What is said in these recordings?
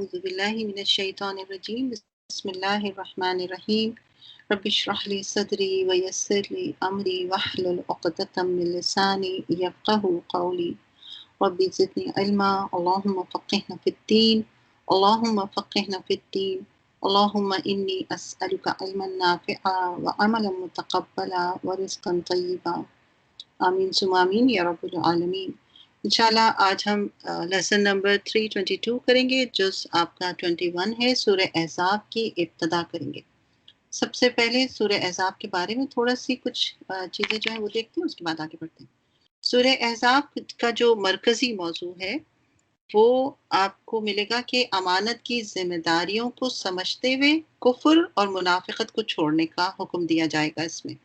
أعوذ بالله من الشيطان الرجيم بسم الله الرحمن الرحيم رب اشرح لي صدري ويسر لي أمري واحلل عقدة من لساني يفقهوا قولي رب زدني علما اللهم فقهنا في الدين اللهم فقهنا في الدين اللهم إني أسألك علما نافعا وعملا متقبلا ورزقا طيبا آمین ثم آمین یا رب العالمین۔ انشاءاللہ آج ہم لیسن نمبر 322 کریں گے، جز آپ کا 21 ہے۔ سورہ احزاب کی ابتدا کریں گے۔ سب سے پہلے سورہ احزاب کے بارے میں تھوڑا سی کچھ چیزیں جو ہیں وہ دیکھتے ہیں، اس کے بعد آگے بڑھتے ہیں۔ سورہ احزاب کا جو مرکزی موضوع ہے وہ آپ کو ملے گا کہ امانت کی ذمہ داریوں کو سمجھتے ہوئے کفر اور منافقت کو چھوڑنے کا حکم دیا جائے گا اس میں،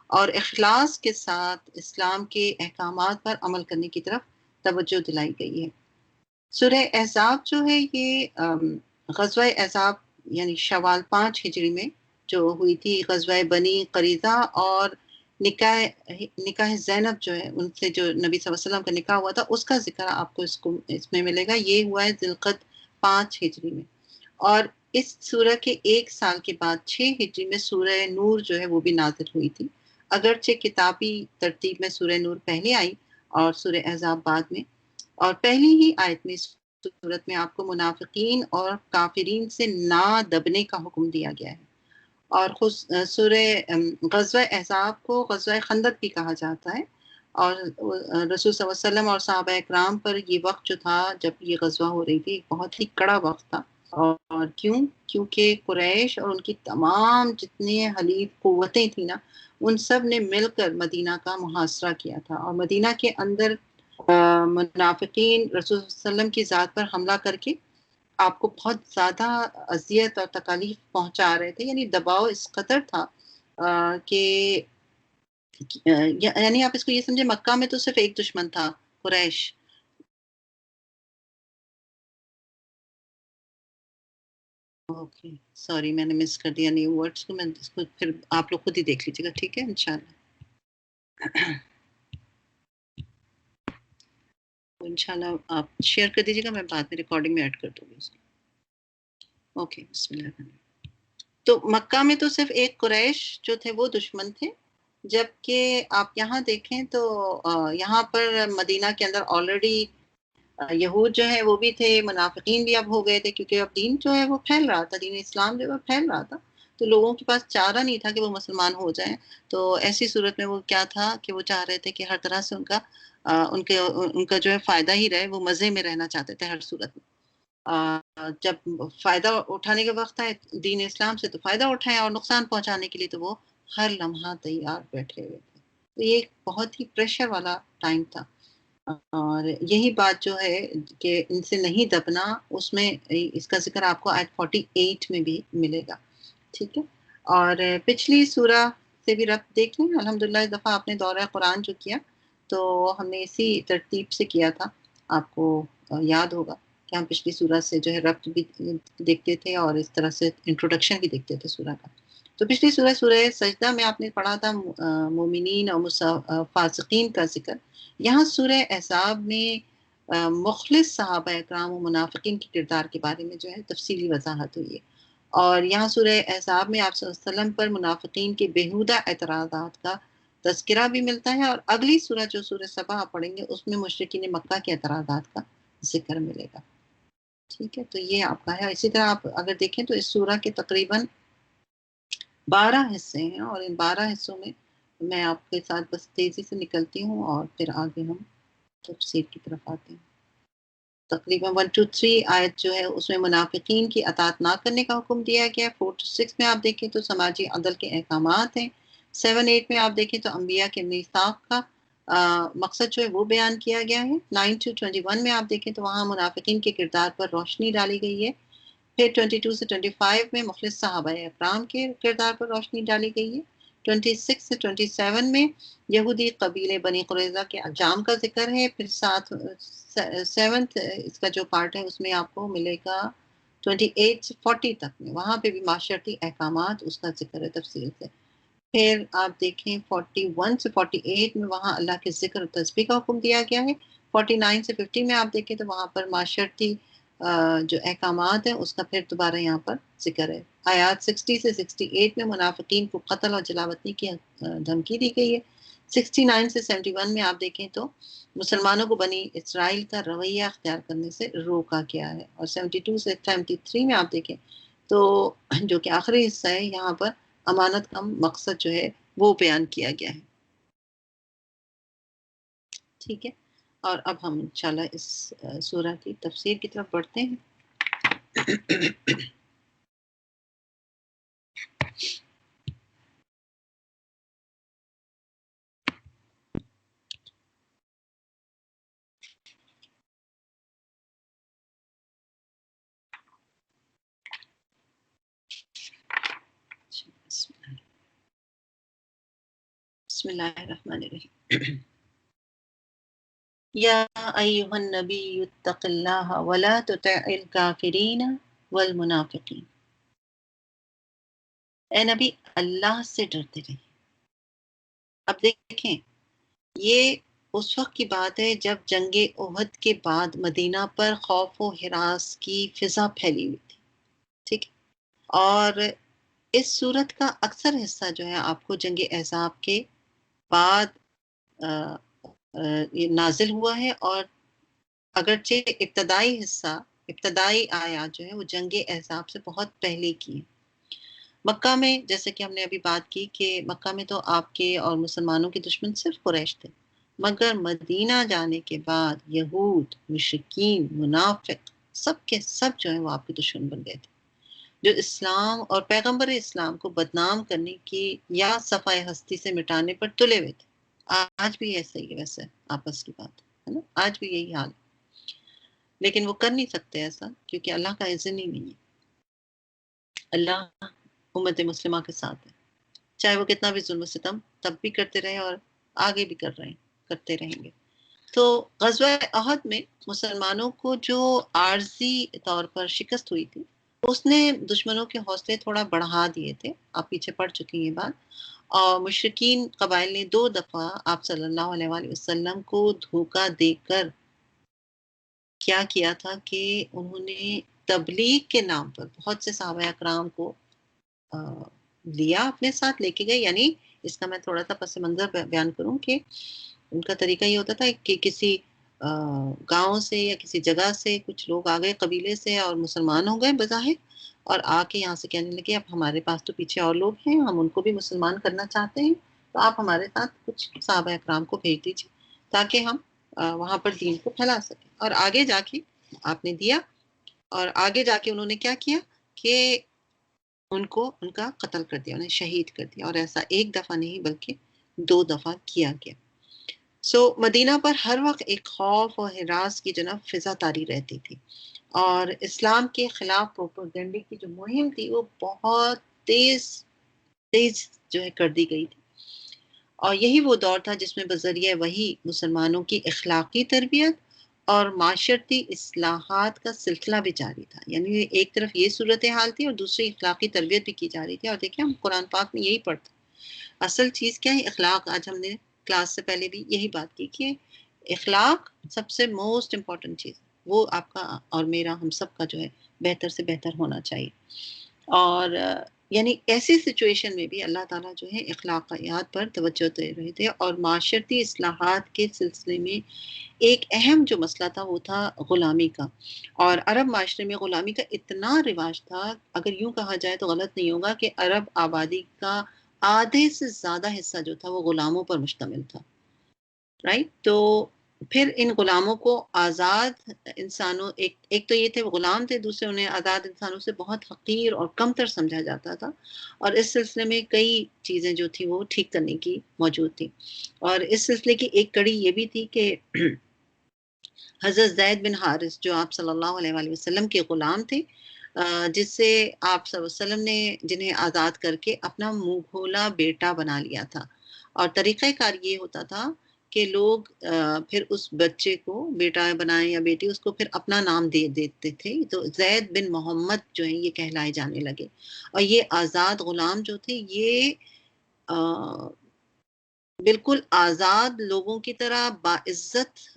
اور اخلاص کے ساتھ اسلام کے احکامات پر عمل کرنے کی طرف توجہ دلائی گئی ہے۔ سورہ احزاب جو ہے یہ غزوہ احزاب یعنی شوال 5 ہجری میں جو ہوئی تھی، غزوہ بنی قریظہ اور نکاح زینب جو ہے، ان سے جو نبی صلی اللہ علیہ وسلم کا نکاح ہوا تھا، اس کا ذکر آپ کو اس میں ملے گا۔ یہ ہوا ہے ذی القعدہ 5 ہجری میں، اور اس سورہ کے 1 سال کے بعد 6 ہجری میں سورہ نور جو ہے وہ بھی نازل ہوئی تھی۔ اگرچہ کتابی ترتیب میں سورہ نور پہلے آئی اور سورہ احزاب بعد میں، اور پہلی ہی آیت میں اس صورت میں آپ کو منافقین اور کافرین سے نہ دبنے کا حکم دیا گیا ہے۔ اور سورہ غزوہ احزاب کو غزوہ خندق بھی کہا جاتا ہے، اور رسول صلی اللہ علیہ وسلم اور صحابہ اکرام پر یہ وقت جو تھا جب یہ غزوہ ہو رہی تھی بہت ہی کڑا وقت تھا۔ اور کیونکہ قریش اور ان کی تمام جتنی حلیف قوتیں تھیں نا، ان سب نے مل کر مدینہ کا محاصرہ کیا تھا، اور مدینہ کے اندر منافقین رسول صلی اللہ علیہ وسلم کی ذات پر حملہ کر کے آپ کو بہت زیادہ اذیت اور تکالیف پہنچا رہے تھے، یعنی دباؤ اس قدر تھا کہ یعنی آپ اس کو یہ سمجھے مکہ میں تو صرف ایک دشمن تھا، قریش۔ اوکے سوری میں نے مس کر دیا نیو ورڈز کو، میں اس کو پھر آپ لوگ خود ہی دیکھ لیجیے گا، ٹھیک ہے انشاءاللہ۔ انشاءاللہ آپ شیئر کر دیجیے گا، میں بعد میں ریکارڈنگ میں ایڈ کر دوں گی اس کو۔ اوکے بسم اللہ الرحمن الرحیم۔ تو مکہ میں تو صرف ایک قریش جو تھے وہ دشمن تھے، جبکہ آپ یہاں دیکھیں تو یہاں پر مدینہ کے اندر آلریڈی یہود جو ہے وہ بھی تھے، منافقین بھی اب ہو گئے تھے، کیونکہ اب دین جو ہے وہ پھیل رہا تھا، دین اسلام جو ہے وہ پھیل رہا تھا، تو لوگوں کے پاس چارہ نہیں تھا کہ وہ مسلمان ہو جائیں۔ تو ایسی صورت میں وہ کیا تھا کہ وہ چاہ رہے تھے کہ ہر طرح سے ان کا جو ہے فائدہ ہی رہے، وہ مزے میں رہنا چاہتے تھے ہر صورت میں۔ جب فائدہ اٹھانے کے وقت آئے دین اسلام سے تو فائدہ اٹھائے، اور نقصان پہنچانے کے لیے تو وہ ہر لمحہ تیار بیٹھے ہوئے تھے۔ تو یہ ایک بہت ہی پریشر والا ٹائم تھا، اور یہی بات جو ہے کہ ان سے نہیں دبنا، اس میں اس کا ذکر آپ کو آیت 48 میں بھی ملے گا، ٹھیک ہے۔ اور پچھلی سورہ سے بھی ربط دیکھ لیں، الحمدللہ اس دفعہ آپ نے دورہ قرآن جو کیا تو ہم نے اسی ترتیب سے کیا تھا، آپ کو یاد ہوگا کہ ہم پچھلی سورہ سے جو ہے ربط بھی دیکھتے تھے اور اس طرح سے انٹروڈکشن بھی دیکھتے تھے سورہ کا۔ تو پچھلی سورہ سجدہ میں آپ نے پڑھا تھا مومنین اور فاسقین کا ذکر۔ یہاں سورہ احزاب میں مخلص صحابہ اکرام و منافقین کے کردار کے بارے میں جو ہے تفصیلی وضاحت ہوئی ہے، اور یہاں سورہ احزاب میں آپ صلی اللہ علیہ وسلم پر منافقین کے بیہودہ اعتراضات کا تذکرہ بھی ملتا ہے، اور اگلی سورہ جو سورہ سبا آپ پڑھیں گے اس میں مشرکین مکہ کے اعتراضات کا ذکر ملے گا، ٹھیک ہے۔ تو یہ آپ کا ہے۔ اسی طرح آپ اگر دیکھیں تو اس سورہ کے تقریباً 12 حصے ہیں، اور ان 12 حصوں میں آپ کے ساتھ بس تیزی سے نکلتی ہوں اور پھر آگے ہم تفسیر کی طرف آتے ہیں۔ تقریباً 1 to 3 آیت جو ہے اس میں منافقین کی اطاعت نہ کرنے کا حکم دیا گیا ہے۔ 4 to 6 میں آپ دیکھیں تو سماجی عدل کے احکامات ہیں۔ 7 8 میں آپ دیکھیں تو انبیاء کے میثاق کا مقصد جو ہے وہ بیان کیا گیا ہے۔ 9 to 21 میں آپ دیکھیں تو وہاں منافقین کے کردار پر روشنی ڈالی گئی ہے۔ پھر 22 سے 25 میں مخلص صحابہ اکرام کے کردار پر روشنی ڈالی گئی ہے۔ 26 سے 27 میں یہودی قبیلے بنی قریظہ کے انجام کا ذکر ہے۔ پھر 7th اس کا جو پارٹ ہے اس میں آپ کو ملے گا 28 سے 40 تک میں، وہاں پہ بھی معاشرتی احکامات اس کا ذکر ہے تفصیل سے۔ پھر آپ دیکھیں 41 سے 48 میں وہاں اللہ کے ذکر و تسبیح کا حکم دیا گیا ہے۔ 49 سے 50 میں آپ دیکھیں تو وہاں پر معاشرتی جو احکامات ہیں اس کا پھر دوبارہ یہاں پر ذکر ہے. آیات 60 سے 68 میں منافقین کو قتل اور جلاوطنی کی دھمکی دی گئی ہے. 69 سے 71 میں آپ دیکھیں تو مسلمانوں کو بنی اسرائیل کا رویہ اختیار کرنے سے روکا گیا ہے. اور 72 سے 73 میں آپ دیکھیں تو جو کہ آخری حصہ ہے یہاں پر امانت کا مقصد جو ہے وہ بیان کیا گیا ہے. ٹھیک ہے، اور اب ہم انشاءاللہ اس سورہ کی تفسیر کی طرف بڑھتے ہیں. بسم اللہ الرحمن الرحیم. یا ایھا النبی اتق اللہ ولا تطع الکافرین والمنافقین. اے نبی اللہ سے ڈرتے رہیے. اب دیکھیں یہ اس وقت کی بات ہے جب جنگ احد کے بعد مدینہ پر خوف و ہراس کی فضا پھیلی ہوئی تھی. ٹھیک ہے، اور اس صورت کا اکثر حصہ جو ہے آپ کو جنگ احزاب کے بعد یہ نازل ہوا ہے. اور اگرچہ ابتدائی آیات جو ہے وہ جنگ احزاب سے بہت پہلے کی ہے. مکہ میں جیسے کہ ہم نے ابھی بات کی کہ مکہ میں تو آپ کے اور مسلمانوں کے دشمن صرف قریش تھے، مگر مدینہ جانے کے بعد یہود، مشرکین، منافق سب کے سب جو ہیں وہ آپ کے دشمن بن گئے تھے، جو اسلام اور پیغمبر اسلام کو بدنام کرنے کی یا صفائے ہستی سے مٹانے پر تلے ہوئے تھے. آج بھی ایسا ہی ہے، ویسے آپس کی بات ہے نا، آج بھی یہی حال ہے. لیکن وہ کر نہیں سکتے ایسا کیونکہ اللہ کا اذن ہی نہیں ہے. اللہ امت مسلمہ کے ساتھ ہے، چاہے وہ کتنا بھی ظلم و ستم تب بھی کرتے رہے اور آگے بھی کرتے رہیں گے. تو غزوہ احد میں مسلمانوں کو جو عارضی طور پر شکست ہوئی تھی اس نے دشمنوں کے حوصلے تھوڑا بڑھا دیے تھے. آپ پیچھے پڑ چکی ہیں یہ بات. اور مشرکین قبائل نے 2 دفعہ آپ صلی اللہ علیہ وآلہ وسلم کو دھوکہ دے کر کیا کیا تھا کہ انہوں نے تبلیغ کے نام پر بہت سے صحابہ اکرام کو لیا، اپنے ساتھ لے کے گئے. یعنی اس کا میں تھوڑا سا پس منظر بیان کروں کہ ان کا طریقہ یہ ہوتا تھا کہ کسی گاؤں سے یا کسی جگہ سے کچھ لوگ آ گئے قبیلے سے اور مسلمان ہو گئے بظاہر، اور آ کے یہاں سے کہنے لگے اب ہمارے پاس تو پیچھے اور لوگ ہیں، ہم ان کو بھی مسلمان کرنا چاہتے ہیں، تو آپ ہمارے ساتھ کچھ صحابہ اکرام کو بھیج دیجیے تاکہ ہم وہاں پر دین کو پھیلا سکیں. اور آگے جا کے آپ نے دیا، اور آگے جا کے انہوں نے کیا کیا کہ ان کا قتل کر دیا، انہیں شہید کر دیا. اور ایسا ایک دفعہ نہیں بلکہ 2 دفعہ کیا گیا. مدینہ پر ہر وقت ایک خوف اور ہراس کی جناب فضا طاری رہتی تھی، اور اسلام کے خلاف پروپیگنڈے کی جو مہم تھی وہ بہت تیز جو ہے کر دی گئی تھی. اور یہی وہ دور تھا جس میں بذریعہ وحی مسلمانوں کی اخلاقی تربیت اور معاشرتی اصلاحات کا سلسلہ بھی جاری تھا. یعنی ایک طرف یہ صورتحال تھی اور دوسری اخلاقی تربیت بھی کی جا رہی تھی. اور دیکھیں ہم قرآن پاک میں یہی پڑھتے ہیں، اصل چیز کیا ہے؟ اخلاق. آج ہم نے کلاس سے پہلے بھی یہی بات کی کہ اخلاق سب سے موسٹ امپورٹنٹ چیز، وہ آپ کا اور میرا، ہم سب کا جو ہے بہتر سے بہتر ہونا چاہیے. اور یعنی ایسی سچویشن میں بھی اللہ تعالیٰ جو ہے اخلاقیات پر توجہ دے رہے تھے. اور معاشرتی اصلاحات کے سلسلے میں ایک اہم جو مسئلہ تھا وہ تھا غلامی کا. اور عرب معاشرے میں غلامی کا اتنا رواج تھا، اگر یوں کہا جائے تو غلط نہیں ہوگا، کہ عرب آبادی کا آدھے سے زیادہ حصہ جو تھا وہ غلاموں پر مشتمل تھا. رائٹ؟ تو پھر ان غلاموں کو آزاد انسانوں، ایک تو یہ تھے وہ غلام تھے، دوسرے انہیں آزاد انسانوں سے بہت حقیر اور کمتر سمجھا جاتا تھا. اور اس سلسلے میں کئی چیزیں جو تھی وہ ٹھیک کرنے کی موجود تھی. اور اس سلسلے کی ایک کڑی یہ بھی تھی کہ حضرت زید بن حارث جو آپ صلی اللہ علیہ وآلہ وسلم کے غلام تھے، جس سے آپ صلی اللہ علیہ وسلم نے جنہیں آزاد کر کے اپنا منہ کھولا بیٹا بنا لیا تھا. اور طریقہ کار یہ ہوتا تھا کہ لوگ پھر اس بچے کو بیٹا بنائیں یا بیٹی، اس کو پھر اپنا نام دے دیتے تھے. تو زید بن محمد جو ہیں یہ کہلائے جانے لگے. اور یہ آزاد غلام جو تھے یہ بالکل آزاد لوگوں کی طرح باعزت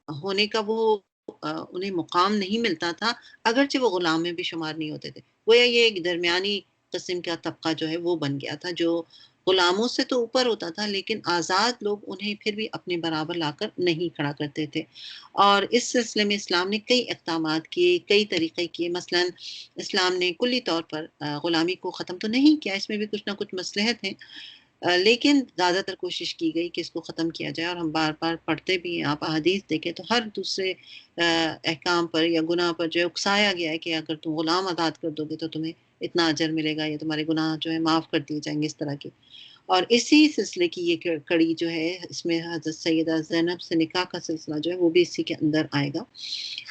ہونے کا وہ انہیں مقام نہیں ملتا تھا، اگرچہ وہ غلام میں بھی شمار نہیں ہوتے تھے. گویا یہ ایک درمیانی قسم کا طبقہ جو ہے وہ بن گیا تھا، جو غلاموں سے تو اوپر ہوتا تھا، لیکن آزاد لوگ انہیں پھر بھی اپنے برابر لا کر نہیں کھڑا کرتے تھے. اور اس سلسلے میں اسلام نے کئی اقدامات کیے، کئی طریقے کیے. مثلا اسلام نے کلی طور پر غلامی کو ختم تو نہیں کیا، اس میں بھی کچھ نہ کچھ مصلحت ہیں، لیکن زیادہ تر کوشش کی گئی کہ اس کو ختم کیا جائے. اور ہم بار بار پڑھتے بھی ہیں، آپ احادیث دیکھیں تو ہر دوسرے احکام پر یا گناہ پر جو ہے اکسایا گیا ہے کہ اگر تم غلام آزاد کر دو گے تو تمہیں اتنا اجر ملے گا، یا تمہارے گناہ جو ہے معاف کر دیے جائیں گے، اس طرح کی. اور اسی سلسلے کی یہ کڑی جو ہے، اس میں حضرت سیدہ زینب سے نکاح کا سلسلہ جو ہے وہ بھی اسی کے اندر آئے گا،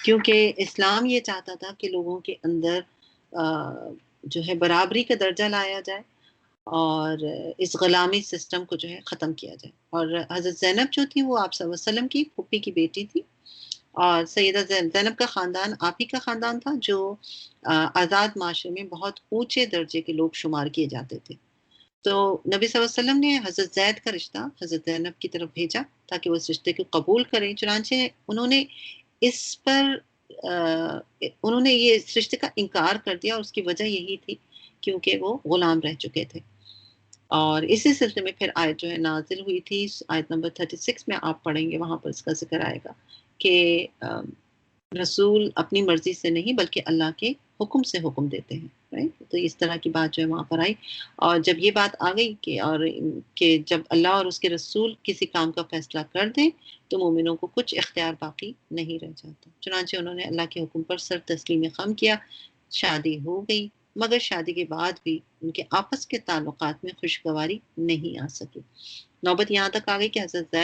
کیونکہ اسلام یہ چاہتا تھا کہ لوگوں کے اندر جو ہے برابری کا درجہ لایا جائے اور اس غلامی سسٹم کو جو ہے ختم کیا جائے. اور حضرت زینب جو تھی وہ آپ صلی اللہ علیہ وسلم کی پھوپھی کی بیٹی تھی، اور سیدہ زینب کا خاندان آپ ہی کا خاندان تھا، جو آزاد معاشرے میں بہت اونچے درجے کے لوگ شمار کیے جاتے تھے. تو نبی صلی اللہ علیہ وسلم نے حضرت زید کا رشتہ حضرت زینب کی طرف بھیجا تاکہ وہ اس رشتے کو قبول کریں. چنانچہ انہوں نے اس پر انہوں نے یہ اس رشتے کا انکار کر دیا، اور اس کی وجہ یہی تھی کیونکہ وہ غلام رہ چکے تھے. اور اسی سلسلے میں پھر آیت جو ہے نازل ہوئی تھی، آیت نمبر 36 میں آپ پڑھیں گے، وہاں پر اس کا ذکر آئے گا کہ رسول اپنی مرضی سے نہیں بلکہ اللہ کے حکم سے حکم دیتے ہیں. تو اس طرح کی بات جو ہے وہاں پر آئی. اور جب یہ بات آ گئی کہ جب اللہ اور اس کے رسول کسی کام کا فیصلہ کر دیں تو مومنوں کو کچھ اختیار باقی نہیں رہ جاتا. چنانچہ انہوں نے اللہ کے حکم پر سر تسلیم خم کیا، شادی ہو گئی، مگر شادی کے بعد بھی ان کے آپس کے تعلقات میں خوشگواری نہیں آ سکی. نوبت یہاں تک آ گئی کہ حضرت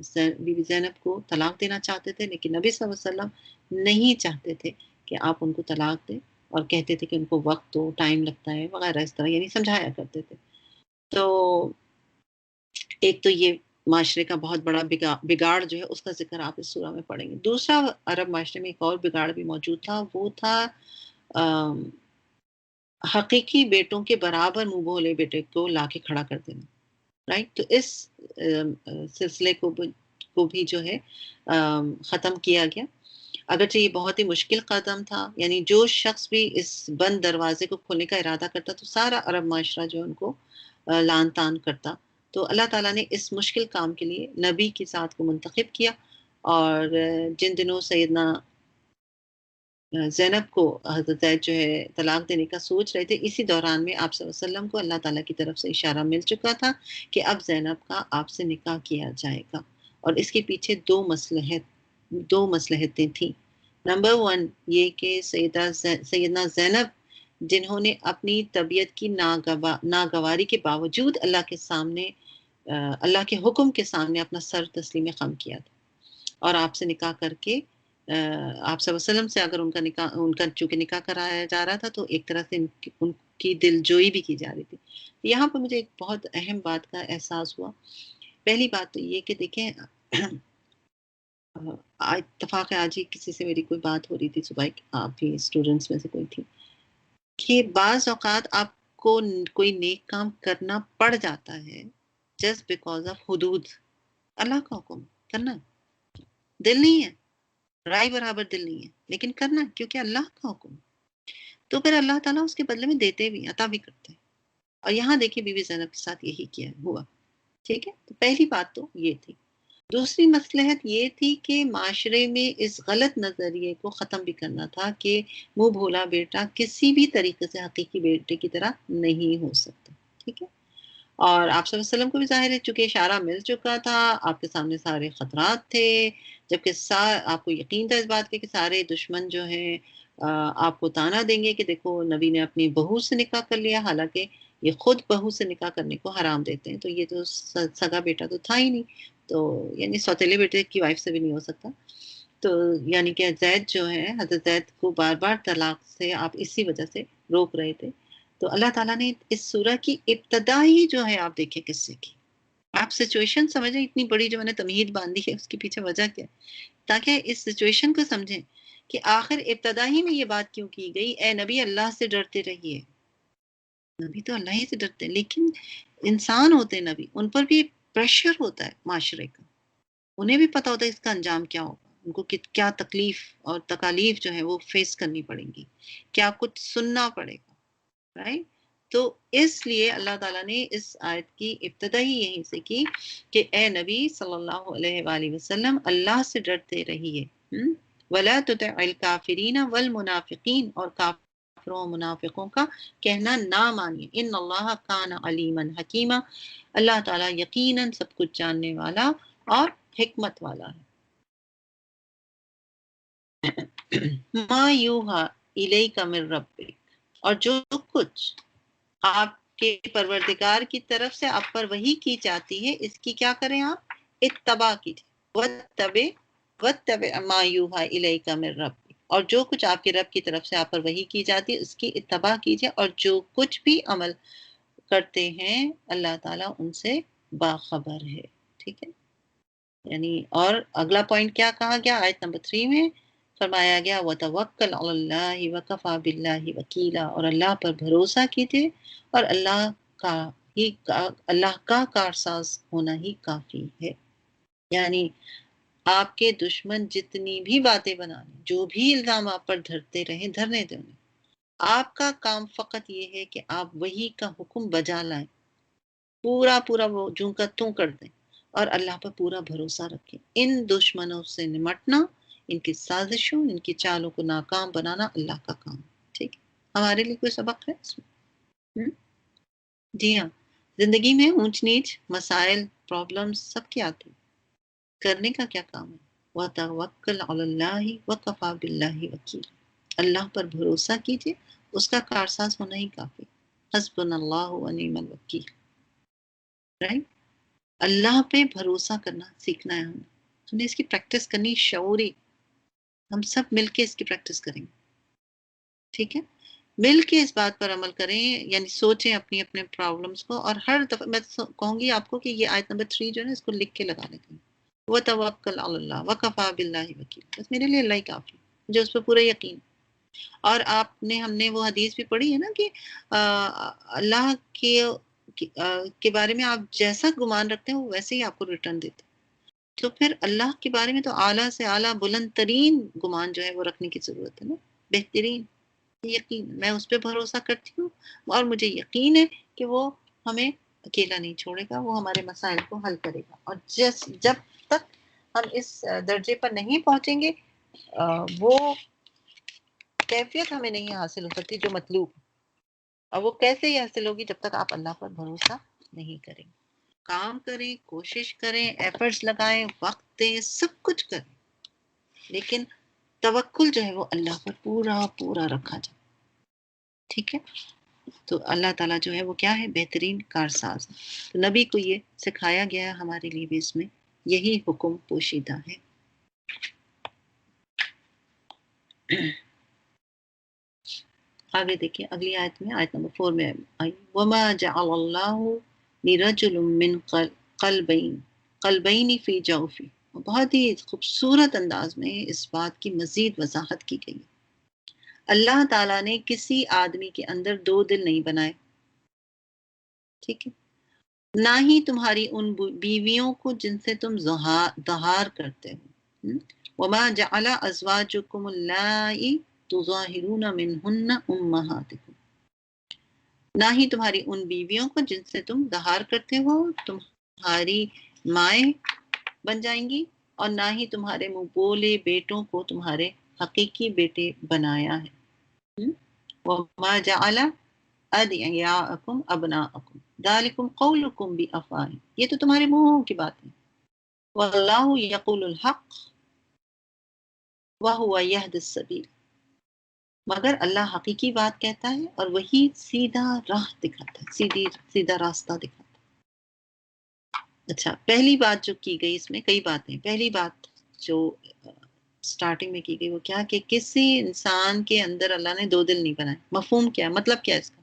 زید بی بی زینب کو طلاق دینا چاہتے تھے، لیکن نبی صلی اللہ علیہ وسلم نہیں چاہتے تھے کہ آپ ان کو طلاق دیں، اور کہتے تھے کہ ان کو وقت دو، ٹائم لگتا ہے وغیرہ، اس طرح یعنی سمجھایا کرتے تھے. تو ایک تو یہ معاشرے کا بہت بڑا بگاڑ جو ہے اس کا ذکر آپ اس سورہ میں پڑھیں گے. دوسرا، عرب معاشرے میں ایک اور بگاڑ بھی موجود تھا، وہ تھا حقیقی بیٹوں کے برابر منہ بولے بیٹے کو لا کے کھڑا کر دینا. رائٹ. تو اس سلسلے کو بھی جو ہے ختم کیا گیا، اگرچہ یہ بہت ہی مشکل قدم تھا. یعنی جو شخص بھی اس بند دروازے کو کھولنے کا ارادہ کرتا تو سارا عرب معاشرہ جو ان کو لان تان کرتا. تو اللہ تعالیٰ نے اس مشکل کام کے لیے نبی کی ذات کو منتخب کیا. اور جن دنوں سیدنا زینب کو حضرت زید جو ہے طلاق دینے کا سوچ رہے تھے، اسی دوران میں آپ صلی اللہ علیہ وسلم کو اللہ تعالیٰ کی طرف سے اشارہ مل چکا تھا کہ اب زینب کا آپ سے نکاح کیا جائے گا. اور اس کے پیچھے دو مصلحتیں تھیں. نمبر 1 یہ کہ سیدنا زینب جنہوں نے اپنی طبیعت کی ناگواری کے باوجود اللہ کے حکم کے سامنے اپنا سر تسلیم خم کیا تھا، اور آپ سے نکاح کر کے آپ صلی اللہ علیہ وسلم سے اگر ان کا چونکہ نکاح کرایا جا رہا تھا تو ایک طرح سے ان کی دل جوئی بھی کی جا رہی تھی. یہاں پر مجھے ایک بہت اہم بات کا احساس ہوا. پہلی بات تو یہ کہ دیکھیں، اتفاق آج ہی کسی سے میری کوئی بات ہو رہی تھی صبح، آپ بھی اسٹوڈنٹس میں سے کوئی تھی، کہ بعض اوقات آپ کو کوئی نیک کام کرنا پڑ جاتا ہے جسٹ بیکاز آف حدود. اللہ کا حکم کرنا، دل نہیں ہے، رائے برابر دل نہیں ہے، لیکن کرنا کیونکہ اللہ کا حکم. تو پھر اللہ تعالیٰ اس کے بدلے میں دیتے بھی، عطا بھی کرتے ہیں. اور یہاں دیکھیں بی بی زینب کے ساتھ یہی کیا ہوا. ٹھیک ہے. تو پہلی بات تو یہ تھی. دوسری مصلحت یہ تھی کہ معاشرے میں اس غلط نظریے کو ختم بھی کرنا تھا کہ منہ بھولا بیٹا کسی بھی طریقے سے حقیقی بیٹے کی طرح نہیں ہو سکتا. ٹھیک ہے. اور آپ صلی اللہ علیہ وسلم کو بھی ظاہر ہے چونکہ اشارہ مل چکا تھا، آپ کے سامنے سارے خطرات تھے، جبکہ آپ کو یقین تھا اس بات کے کہ سارے دشمن جو ہیں آپ کو تانا دیں گے کہ دیکھو نبی نے اپنی بہو سے نکاح کر لیا، حالانکہ یہ خود بہو سے نکاح کرنے کو حرام دیتے ہیں. تو یہ تو سگا بیٹا تو تھا ہی نہیں، تو یعنی سوتیلے بیٹے کی وائف سے بھی نہیں ہو سکتا. تو یعنی کہ زید جو ہے، حضرت زید کو بار بار طلاق سے آپ اسی وجہ سے روک رہے تھے. تو اللہ تعالیٰ نے اس سورہ کی ابتدا ہی جو ہے آپ دیکھیں کس سے کی. آپ سچویشن سمجھیں، اتنی بڑی جو میں نے تمہید باندھی ہے اس کے پیچھے وجہ کیا ہے، تاکہ اس سچویشن کو سمجھیں کہ آخر ابتدا ہی میں یہ بات کیوں کی گئی. اے نبی اللہ سے ڈرتے رہیے. نبی تو اللہ ہی سے ڈرتے ہیں، لیکن انسان ہوتے ہیں نبی، ان پر بھی پریشر ہوتا ہے معاشرے کا، انہیں بھی پتا ہوتا ہے اس کا انجام کیا ہوگا. ان کو کیا تکلیف اور تکالیف جو ہے وہ فیس کرنی پڑیں گی، کیا کچھ سننا پڑے گا، رائٹ؟ تو اس لیے اللہ تعالیٰ نے اس آیت کی ابتدا ہی یہیں سے کی کہ اے نبی صلی اللہ علیہ وآلہ وسلم اللہ سے ڈرتے رہیے، وَلَا تُطِعِ الْكَافِرِينَ وَالْمُنَافِقِينَ، اور کافروں و منافقوں کا کہنا نہ مانیے، ان اللہ کان علیما حکیما، اللہ تعالیٰ یقیناً سب کچھ جاننے والا اور حکمت والا ہے۔ ما یوحا الیک من ربک، اور جو کچھ آپ کے پروردگار کی طرف سے آپ پر وحی کی جاتی ہے اس کی کیا کریں آپ؟ اتباع کیجیے، واتبع ما یوحا الیک من ربک، اور جو کچھ آپ کے رب کی طرف سے آپ پر وحی کی جاتی ہے اس کی اتباع کیجیے، اور جو کچھ بھی عمل کرتے ہیں اللہ تعالیٰ ان سے باخبر ہے، ٹھیک ہے؟ یعنی اور اگلا پوائنٹ کیا کہا گیا آیت نمبر 3 میں؟ فرمایا گیا وَتَوَكَّلْ عَلَى اللَّهِ وَكَفَى بِاللَّهِ وَكِيلًا، اور اللہ پر بھروسہ کیجیے اور اللہ کا کارساز ہونا ہی کافی ہے۔ یعنی آپ کے دشمن جتنی بھی باتیں بنانے، جو بھی الزام آپ پر دھرتے رہیں، دھرنے دیں، آپ کا کام فقط یہ ہے کہ آپ وحی کا حکم بجا لائیں، پورا وہ جوں کا توں کر دیں اور اللہ پر پورا بھروسہ رکھیں۔ ان دشمنوں سے نمٹنا، ان کی سازشوں، ان کی چالوں کو ناکام بنانا اللہ کا کام، ٹھیک ہے؟ ہمارے لیے کوئی سبق ہے اس میں؟ جی ہاں، زندگی میں اونچ نیچ، مسائل، پرابلمز سب کے آتے ہیں، کرنے کا کیا کام ہے؟ وَتَوَكَّلْ عَلَى اللَّهِ وَكَفَى بِاللَّهِ وَكِيلًا، اللہ پر بھروسہ کیجیے، اس کا کارساز ہونا ہی کافی، حسبنا اللہ ونعم الوکیل، رائٹ؟ اللہ پہ بھروسہ کرنا سیکھنا ہے ہمیں اس کی پریکٹس کرنی شعوری، ہم سب مل کے اس کی پریکٹس کریں گے، ٹھیک ہے؟ مل کے اس بات پر عمل کریں، یعنی سوچیں اپنی اپنے پرابلمس کو، اور ہر دفعہ میں کہوں گی آپ کو کہ یہ آیت نمبر 3 جو ہے نا اس کو لکھ کے لگا لیں، وَتَوَكَّلْ عَلَى اللَّهِ وَكَفَى بِاللَّهِ وَكِيلًا، بس میرے لیے اللہ ہی کافی، مجھے اس پہ پورا یقین۔ اور ہم نے وہ حدیث بھی پڑھی ہے نا کہ اللہ کے بارے میں آپ جیسا گمان رکھتے ہیں وہ ویسے ہی آپ کو ریٹرن دیتے ہیں، تو پھر اللہ کے بارے میں تو اعلیٰ سے اعلیٰ بلند ترین گمان جو ہے وہ رکھنے کی ضرورت ہے نا، بہترین یقین، میں اس پہ بھروسہ کرتی ہوں اور مجھے یقین ہے کہ وہ ہمیں اکیلا نہیں چھوڑے گا، وہ ہمارے مسائل کو حل کرے گا، اور جب تک ہم اس درجے پر نہیں پہنچیں گے وہ کیفیت ہمیں نہیں حاصل ہو سکتی جو مطلوب، اور وہ کیسے ہی حاصل ہوگی جب تک آپ اللہ پر بھروسہ نہیں کریں گے۔ کام کریں، کوشش کریں، ایفرٹس لگائیں، وقت دیں، سب کچھ کریں، لیکن توکل جو ہے وہ اللہ پر پورا رکھا جائے، ٹھیک ہے؟ تو اللہ تعالیٰ جو ہے وہ کیا ہے؟ بہترین کارساز ہے۔ تو نبی کو یہ سکھایا گیا ہے، ہمارے لیے بھی اس میں یہی حکم پوشیدہ ہے۔ آگے دیکھیں اگلی آیت میں، آیت نمبر 4 میں آئی وَمَا جَعَلَ اللَّهُ لِرَجُلٍ مِّن قَلْبَيْنِ فِي جَوْفِهِ، بہت ہی خوبصورت انداز میں اس بات کی مزید وضاحت کی گئی ہے۔ اللہ تعالیٰ نے کسی آدمی کے اندر 2 دل نہیں بنائے، ٹھیک ہے؟ نہ ہی تمہاری ان بیویوں کو جن سے تم ظہار کرتے ہو، وَمَا جَعَلَ أَزْوَاجَكُمُ اللَّائِي تُظَاهِرُونَ مِنْهُنَّ أُمَّهَاتِكُمْ، نہ ہی تمہاری ان بیویوں کو جن سے تم ظہار کرتے ہو تمہاری مائیں بن جائیں گی، اور نہ ہی تمہارے منہ بولے بیٹوں کو تمہارے حقیقی بیٹے بنایا ہے۔ وَمَا جَعَلَ أَدْعِيَاءَكُمْ أَبْنَاءَكُمْ ذَلِكُمْ قَوْلُكُمْ بِأَفْوَاهِكُمْ، یہ تو تمہارے منہوں کی بات ہے۔ وَاللَّهُ يَقُولُ الْحَقَّ وَهُوَ يَهْدِي السَّبِيلَ، مگر اللہ حقیقی بات کہتا ہے اور وہی سیدھا راہ دکھاتا ہے، سیدھا راستہ دکھاتا ہے۔ اچھا، پہلی بات جو کی گئی، اس میں کئی باتیں، پہلی بات جو سٹارٹنگ میں کی گئی وہ کیا کہ کسی انسان کے اندر اللہ نے 2 دل نہیں بنائے۔ مفہوم کیا ہے؟ مطلب کیا ہے اس کا؟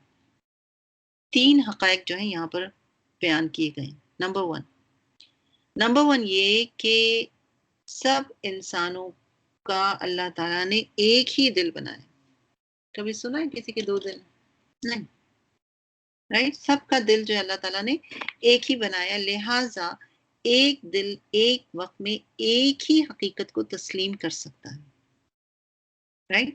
3 حقائق جو ہیں یہاں پر بیان کیے گئے۔ نمبر 1 یہ کہ سب انسانوں کا اللہ تعالیٰ نے ایک ہی دل بنایا۔ کبھی سنا ہے کسی کے 2 دل؟ نہیں، رائٹ؟ سب کا دل جو ہے اللہ تعالیٰ نے ایک ہی بنایا، لہٰذا ایک دل ایک وقت میں ایک ہی حقیقت کو تسلیم کر سکتا ہے، رائٹ؟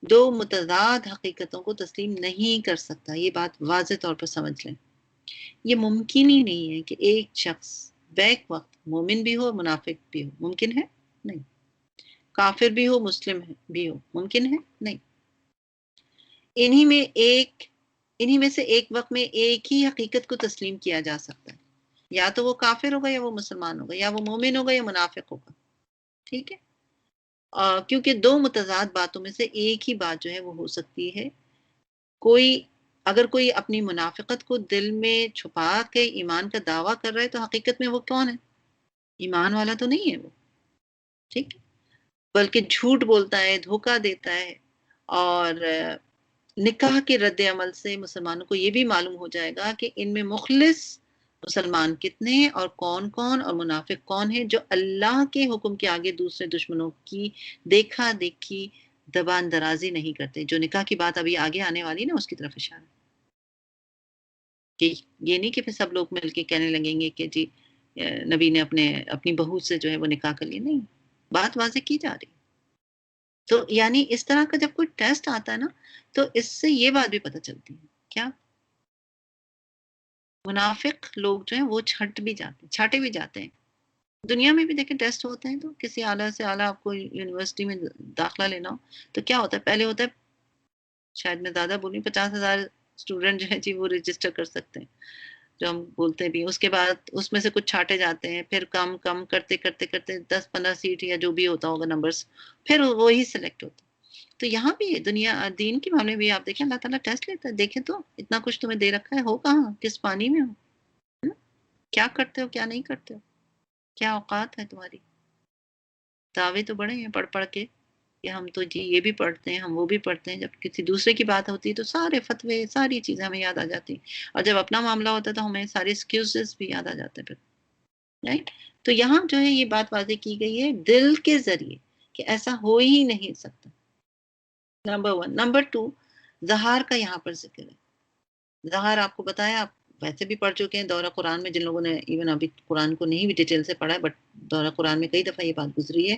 دو متضاد حقیقتوں کو تسلیم نہیں کر سکتا، یہ بات واضح طور پر سمجھ لیں۔ یہ ممکن ہی نہیں ہے کہ ایک شخص بیک وقت مومن بھی ہو منافق بھی ہو، ممکن ہے؟ نہیں۔ کافر بھی ہو مسلم بھی ہو، ممکن ہے؟ نہیں۔ انہی میں سے ایک وقت میں ایک ہی حقیقت کو تسلیم کیا جا سکتا ہے، یا تو وہ کافر ہوگا یا وہ مسلمان ہوگا، یا وہ مومن ہوگا یا منافق ہوگا، ٹھیک ہے؟ کیونکہ دو متضاد باتوں میں سے ایک ہی بات جو ہے وہ ہو سکتی ہے۔ اگر کوئی اپنی منافقت کو دل میں چھپا کے ایمان کا دعویٰ کر رہا ہے تو حقیقت میں وہ کون ہے؟ ایمان والا تو نہیں ہے وہ، ٹھیک ہے؟ بلکہ جھوٹ بولتا ہے، دھوکہ دیتا ہے، اور نکاح کے رد عمل سے مسلمانوں کو یہ بھی معلوم ہو جائے گا کہ ان میں مخلص مسلمان کتنے ہیں اور کون کون، اور منافق کون ہے جو اللہ کے حکم کے آگے دوسرے دشمنوں کی دیکھا دیکھی زبان درازی نہیں کرتے۔ جو نکاح کی بات ابھی آگے آنے والی نا، اس کی طرف اشارہ، کہ یہ نہیں کہ پھر سب لوگ مل کے کہنے لگیں گے کہ جی نبی نے اپنی بہو سے جو ہے وہ نکاح کر لیا، نہیں، بات واضح کی جا رہی۔ تو یعنی اس طرح کا جب کوئی ٹیسٹ آتا ہے نا، تو اس سے یہ بات بھی پتہ چلتی ہے، کیا منافق لوگ جو ہیں وہ چھاٹے بھی جاتے ہیں۔ دنیا میں بھی دیکھیں ٹیسٹ ہوتے ہیں، تو کسی اعلیٰ سے اعلیٰ آپ کو یونیورسٹی میں داخلہ لینا ہو تو کیا ہوتا ہے؟ پہلے ہوتا ہے، شاید میں زیادہ بولوں، 50,000 اسٹوڈنٹ جو ہے جی وہ رجسٹر کر سکتے ہیں، جو ہم بولتے بھی۔ اس کے بعد اس میں سے کچھ چھاٹے جاتے ہیں، پھر کم کم کرتے کرتے کرتے 10-15 سیٹ یا جو بھی ہوتا ہوگا نمبرز، پھر وہی سلیکٹ ہوتا ہے۔ تو یہاں بھی دنیا دین کے معاملے میں بھی آپ دیکھیں، اللہ تعالیٰ ٹیسٹ لیتا ہے، دیکھیں تو اتنا کچھ تمہیں دے رکھا ہے، ہو کہاں، کس پانی میں ہو، ہم؟ کیا کرتے ہو کیا نہیں کرتے ہو، کیا اوقات ہے تمہاری؟ دعوے تو بڑے ہیں پڑھ پڑھ کے کہ ہم تو جی یہ بھی پڑھتے ہیں، ہم وہ بھی پڑھتے ہیں، جب کسی دوسرے کی بات ہوتی ہے تو سارے فتوے ساری چیزیں ہمیں یاد آ جاتی ہیں، اور جب اپنا معاملہ ہوتا ہے تو ہمیں سارے ایکسکیوزز بھی یاد آ جاتے ہیں پھر، رائٹ؟ تو یہاں جو ہے یہ بات واضح کی گئی ہے دل کے ذریعے کہ ایسا ہو ہی نہیں سکتا، نمبر 1۔ نمبر 2، زہار کا یہاں پر ذکر ہے۔ زہار آپ کو بتایا، آپ ویسے بھی پڑھ چکے ہیں دورہ قرآن میں، جن لوگوں نے ایون ابھی قرآن کو نہیں بھی ڈیٹیل سے پڑھا ہے، بٹ دورہ قرآن میں کئی دفعہ یہ بات گزری ہے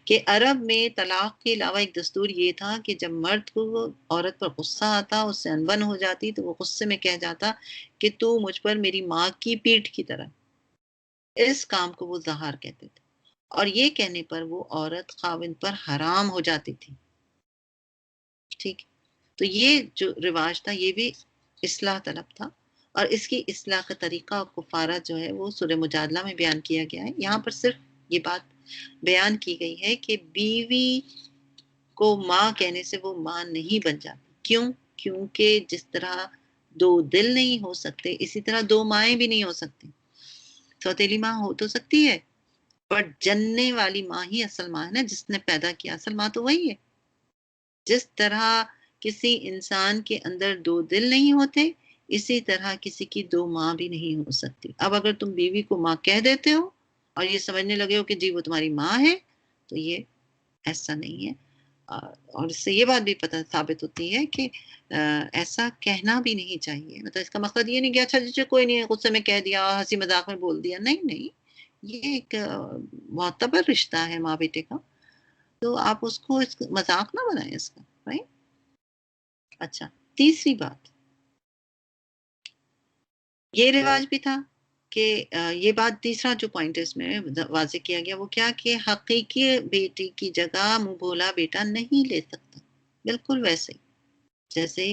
کہ عرب میں طلاق کے علاوہ ایک دستور یہ تھا کہ جب مرد کو عورت پر غصہ آتا، اس سے انبن ہو جاتی، تو وہ غصے میں کہہ جاتا کہ تو مجھ پر میری ماں کی پیٹھ کی طرح۔ اس کام کو وہ زہار کہتے تھے، اور یہ کہنے پر وہ عورت خاوند پر حرام ہو جاتی تھی، ٹھیک؟ تو یہ جو رواج تھا یہ بھی اصلاح طلب تھا، اور اس کی اصلاح کا طریقہ اور کفارہ جو ہے وہ سورہ مجادلہ میں بیان کیا گیا ہے۔ یہاں پر صرف یہ بات بیان کی گئی ہے کہ بیوی کو ماں کہنے سے وہ ماں نہیں بن جاتی۔ کیوں؟ کیونکہ جس طرح دو دل نہیں ہو سکتے، اسی طرح دو مائیں بھی نہیں ہو سکتی۔ سوتیلی ماں ہو تو سکتی ہے، پر جننے والی ماں ہی اصل ماں ہے نا، جس نے پیدا کیا، اصل ماں تو وہی ہے۔ جس طرح کسی انسان کے اندر دو دل نہیں ہوتے، اسی طرح کسی کی دو ماں بھی نہیں ہو سکتی۔ اب اگر تم بیوی کو ماں کہہ دیتے ہو اور یہ سمجھنے لگے ہو کہ جی وہ تمہاری ماں ہے، تو یہ ایسا نہیں ہے۔ اور اس سے یہ بات بھی پتہ ثابت ہوتی ہے کہ ایسا کہنا بھی نہیں چاہیے۔ مطلب اس کا مقصد یہ نہیں کہ اچھا جی کوئی نہیں، غصے میں کہہ دیا، ہنسی مذاق میں بول دیا، نہیں نہیں، یہ ایک معتبر رشتہ ہے ماں بیٹے کا، تو آپ اس کو مذاق نہ بنائیں اس کا، right؟ اچھا، تیسری بات، یہ رواج بھی تھا کہ یہ بات، تیسرا جو پوائنٹ اس میں واضح کیا گیا وہ کیا، کہ حقیقی بیٹی کی جگہ منہ بھولا بیٹا نہیں لے سکتا، بالکل ویسے ہی جیسے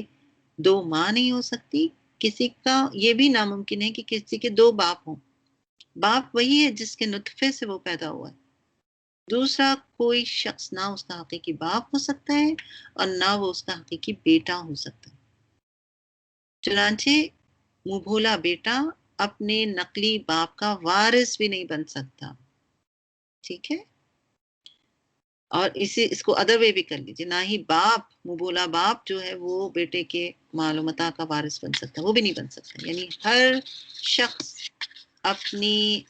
دو ماں نہیں ہو سکتی، کسی کا یہ بھی ناممکن ہے کہ کسی کے دو باپ ہوں۔ باپ وہی ہے جس کے نطفے سے وہ پیدا ہوا ہے، دوسرا کوئی شخص نہ اس کا حقیقی باپ ہو سکتا ہے اور نہ وہ اس کا حقیقی بیٹا ہو سکتا ہے۔ چنانچہ منہ بھولا بیٹا اپنے نقلی باپ کا وارث بھی نہیں بن سکتا، ٹھیک ہے؟ اور اس کو ادر وے بھی کر لیجیے، نہ ہی باپ، منہ بھولا باپ جو ہے وہ بیٹے کے مال و متاع کا وارث بن سکتا، وہ بھی نہیں بن سکتا۔ یعنی ہر شخص اپنی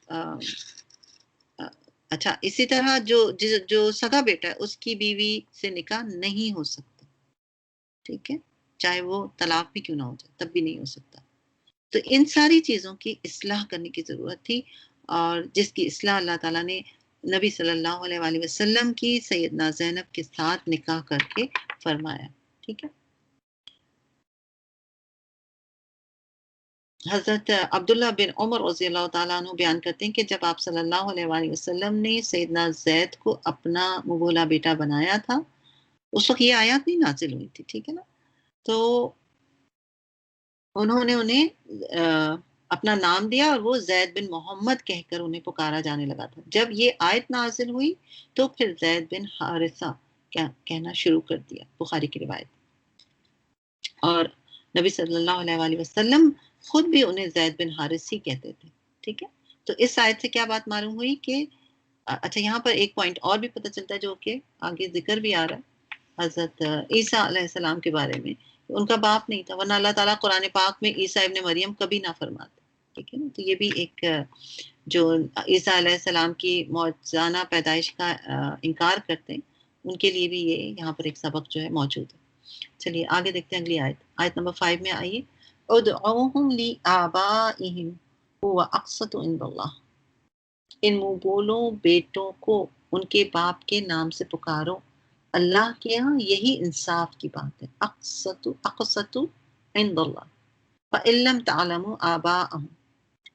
اچھا، اسی طرح جو سگا بیٹا ہے اس کی بیوی سے نکاح نہیں ہو سکتا، ٹھیک ہے؟ چاہے وہ طلاق بھی کیوں نہ ہو جائے، تب بھی نہیں ہو سکتا۔ تو ان ساری چیزوں کی اصلاح کرنے کی ضرورت تھی، اور جس کی اصلاح اللہ تعالیٰ نے نبی صلی اللہ علیہ وآلہ وسلم کی سیدنا زینب کے ساتھ نکاح کر کے فرمایا. ٹھیک ہے. حضرت عبداللہ بن عمر رضی اللہ تعالیٰ عنہ بیان کرتے ہیں کہ جب آپ صلی اللہ علیہ وآلہ وسلم نے سیدنا زید کو اپنا مبولا بیٹا بنایا تھا، اس وقت یہ آیات نہیں نازل ہوئی تھی. ٹھیک ہے نا. تو انہوں نے انہیں اپنا نام دیا اور وہ زید بن محمد کہہ کر انہیں پکارا جانے لگا تھا. جب یہ آیت نازل ہوئی تو پھر زید بن حارثہ کہنا شروع کر دیا. بخاری کی روایت. اور نبی صلی اللہ علیہ وآلہ وسلم خود بھی انہیں زید بن حارث ہی کہتے تھے. ٹھیک ہے. تو اس آیت سے کیا بات معلوم ہوئی کہ اچھا یہاں پر ایک پوائنٹ اور بھی پتہ چلتا ہے جو کہ آگے ذکر بھی آ رہا ہے حضرت عیسیٰ علیہ السلام کے بارے میں. ان کا باپ نہیں تھا، ورنہ اللہ تعالیٰ قرآن پاک میں عیسیٰ ابن مریم کبھی نہ فرماتے. ٹھیک ہے نا. تو یہ بھی ایک جو عیسیٰ علیہ السلام کی معجزانہ پیدائش کا انکار کرتے ہیں ان کے لیے بھی یہ یہاں پر ایک سبق جو ہے موجود ہے. چلیے آگے دیکھتے ہیں اگلی آیت. آیت نمبر 5 میں آئیے. ادعوہم لآبائہم هو اقسط عند اللہ. ان منہ بولوں بیٹوں کو ان کے باپ کے نام سے پکارو، اللہ کے یہاں یہی انصاف کی بات ہے. اقسط عند اللہ فإن لم تعلموا آباءهم.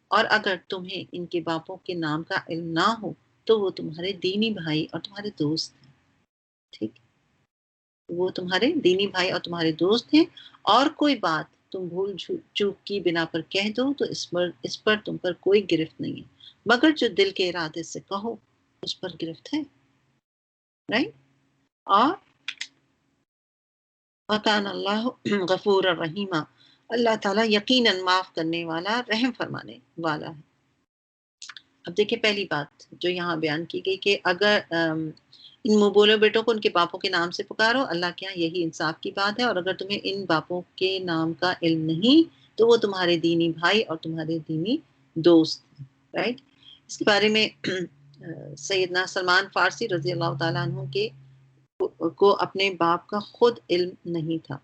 اور اگر تمہیں ان کے باپوں کے نام کا علم نہ ہو تو وہ تمہارے دینی بھائی اور تمہارے دوست ہیں. ٹھیک. وہ تمہارے دینی بھائی اور تمہارے دوست ہیں، اور کوئی بات تم بھول چوک کی بنا پر کہہ دو تو اس پر تم پر کوئی گرفت نہیں ہے، مگر جو دل کے ارادے سے کہو اس پر گرفت ہے. رائٹ. اور وَكَانَ اللَّهُ غَفُورًا رَحِيمًا. اللہ تعالیٰ یقیناً معاف کرنے والا، رحم فرمانے والا ہے. اب دیکھیں پہلی بات جو یہاں بیان کی گئی کہ اگر ان مبولو بیٹوں کو ان کے باپوں کے نام سے پکارو، اللہ کے یہاں یہی انصاف کی بات ہے. اور اگر تمہیں ان باپوں کے نام کا علم نہیں تو وہ تمہارے دینی بھائی اور تمہارے دینی دوست ہیں. رائٹ. اس کے بارے میں سیدنا سلمان فارسی رضی اللہ تعالیٰ عنہ کے کو اپنے باپ کا خود علم نہیں تھا.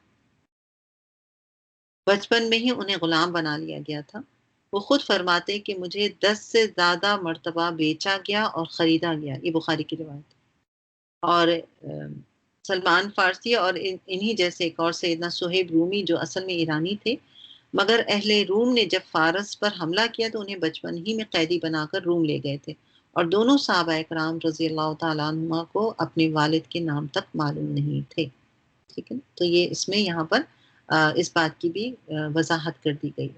بچپن میں ہی انہیں غلام بنا لیا گیا تھا. وہ خود فرماتے کہ مجھے 10 سے زیادہ مرتبہ بیچا گیا اور خریدا گیا. یہ بخاری کی روایت. اور سلمان فارسی اور انہی جیسے ایک اور سیدنا صہیب رومی جو اصل میں ایرانی تھے، مگر اہل روم نے جب فارس پر حملہ کیا تو انہیں بچپن ہی میں قیدی بنا کر روم لے گئے تھے. اور دونوں صحابہ اکرام رضی اللہ تعالیٰ عنہما کو اپنے والد کے نام تک معلوم نہیں تھے. ٹھیک ہے. تو یہ اس میں یہاں پر اس بات کی بھی وضاحت کر دی گئی.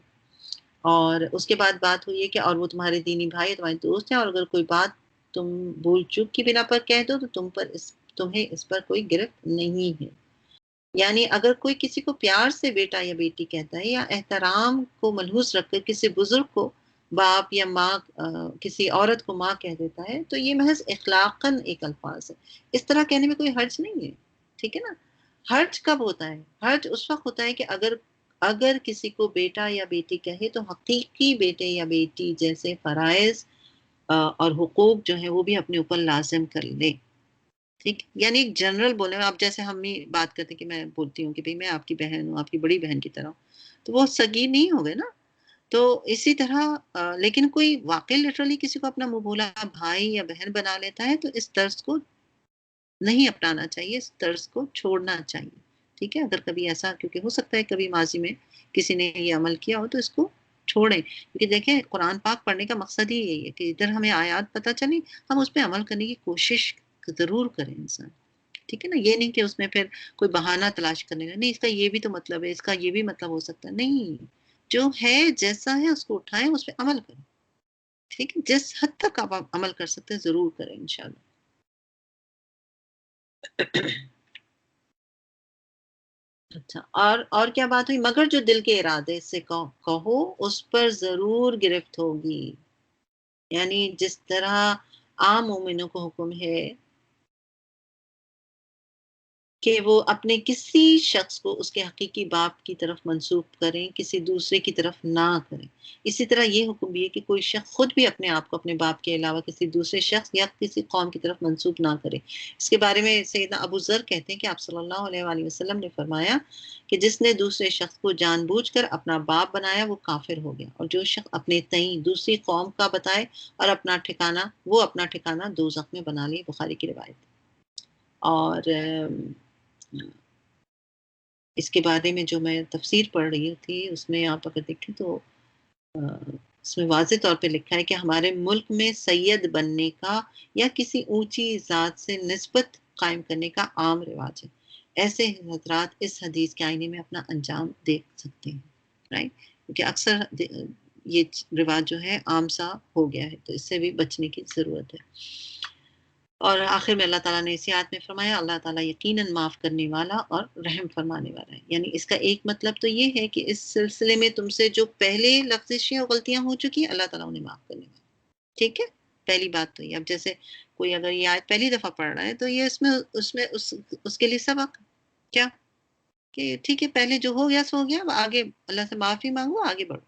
اور اس کے بعد بات ہوئی ہے کہ اور وہ تمہارے دینی بھائی تمہارے دوست ہیں، اور اگر کوئی بات تم بھول چوک کی بنا پر کہہ دو تو تمہیں اس پر کوئی گرفت نہیں ہے. یعنی اگر کوئی کسی کو پیار سے بیٹا یا بیٹی کہتا ہے یا احترام کو ملحوظ رکھ کر کسی بزرگ کو باپ یا ماں کسی عورت کو ماں کہہ دیتا ہے تو یہ محض اخلاقاً ایک الفاظ ہے. اس طرح کہنے میں کوئی حرج نہیں ہے. ٹھیک ہے نا. حرج کب ہوتا ہے؟ حرج اس وقت ہوتا ہے کہ اگر کسی کو بیٹا یا بیٹی کہے تو حقیقی بیٹے یا بیٹی جیسے فرائض اور حقوق جو ہیں وہ بھی اپنے اوپر لازم کر لے. ٹھیک. یعنی ایک جنرل بولے اب جیسے ہم ہی بات کرتے ہیں کہ میں بولتی ہوں کہ بھئی میں آپ کی بہن ہوں، آپ کی بڑی بہن کی طرح ہوں، تو وہ سگی نہیں ہوگے نا. تو اسی طرح لیکن کوئی واقعی لٹرلی کسی کو اپنا منہ بولا بھائی یا بہن بنا لیتا ہے تو اس طرز کو نہیں اپنانا چاہیے، اس طرز کو چھوڑنا چاہیے. ٹھیک ہے. اگر کبھی ایسا کیونکہ ہو سکتا ہے کبھی ماضی میں کسی نے یہ عمل کیا ہو تو اس کو چھوڑیں. کیونکہ دیکھیں قرآن پاک پڑھنے کا مقصد ہی یہی ہے کہ ادھر ہمیں آیات پتہ چلیں، ہم اس پہ عمل کرنے کی کوشش ضرور کریں انسان. ٹھیک ہے نا. یہ نہیں کہ اس میں پھر کوئی بہانہ تلاش کرنے کا، نہیں اس کا یہ بھی تو مطلب ہے، اس کا یہ بھی مطلب ہو سکتا ہے. نہیں، جو ہے جیسا ہے اس کو اٹھائیں، اس پہ عمل کریں. ٹھیک ہے. جس حد تک آپ عمل کر سکتے ہیں ضرور کریں انشاءاللہ. اچھا. اور کیا بات ہوئی؟ مگر جو دل کے ارادے سے کہو اس پر ضرور گرفت ہوگی. یعنی جس طرح عام مومنوں کو حکم ہے کہ وہ اپنے کسی شخص کو اس کے حقیقی باپ کی طرف منسوب کریں، کسی دوسرے کی طرف نہ کریں۔ اسی طرح یہ حکم بھی ہے کہ کوئی شخص خود بھی اپنے آپ کو اپنے باپ کے علاوہ کسی دوسرے شخص یا کسی قوم کی طرف منسوب نہ کرے۔ اس کے بارے میں سیدنا ابو ذر کہتے ہیں کہ آپ صلی اللہ علیہ وآلہ وسلم نے فرمایا کہ جس نے دوسرے شخص کو جان بوجھ کر اپنا باپ بنایا وہ کافر ہو گیا، اور جو شخص اپنے تئیں دوسری قوم کا بتائے اور اپنا ٹھکانہ دوزخ میں بنا لے۔ بخاری کی روایت۔ اور اس کے بارے میں جو میں تفسیر پڑھ رہی تھی اس میں آپ اگر دیکھیں تو اس میں واضح طور پہ لکھا ہے کہ ہمارے ملک میں سید بننے کا یا کسی اونچی ذات سے نسبت قائم کرنے کا عام رواج ہے۔ ایسے حضرات اس حدیث کے آئینے میں اپنا انجام دیکھ سکتے ہیں، رائٹ؟ کیونکہ اکثر یہ رواج جو ہے عام سا ہو گیا ہے، تو اس سے بھی بچنے کی ضرورت ہے۔ اور آخر میں اللہ تعالیٰ نے اسی آیت میں فرمایا اللہ تعالیٰ یقیناً معاف کرنے والا اور رحم فرمانے والا ہے۔ یعنی اس کا ایک مطلب تو یہ ہے کہ اس سلسلے میں تم سے جو پہلے لغزشیں اور غلطیاں ہو چکی ہیں اللہ تعالیٰ انہیں معاف کرنے والا ہے۔ ٹھیک ہے، پہلی بات تو یہ۔ اب جیسے کوئی اگر یہ آیت پہلی دفعہ پڑھ رہا ہے تو یہ اس کے لیے سبق کیا کہ ٹھیک ہے، پہلے جو ہو گیا سو ہو گیا، اب آگے اللہ سے معافی مانگو، آگے بڑھو،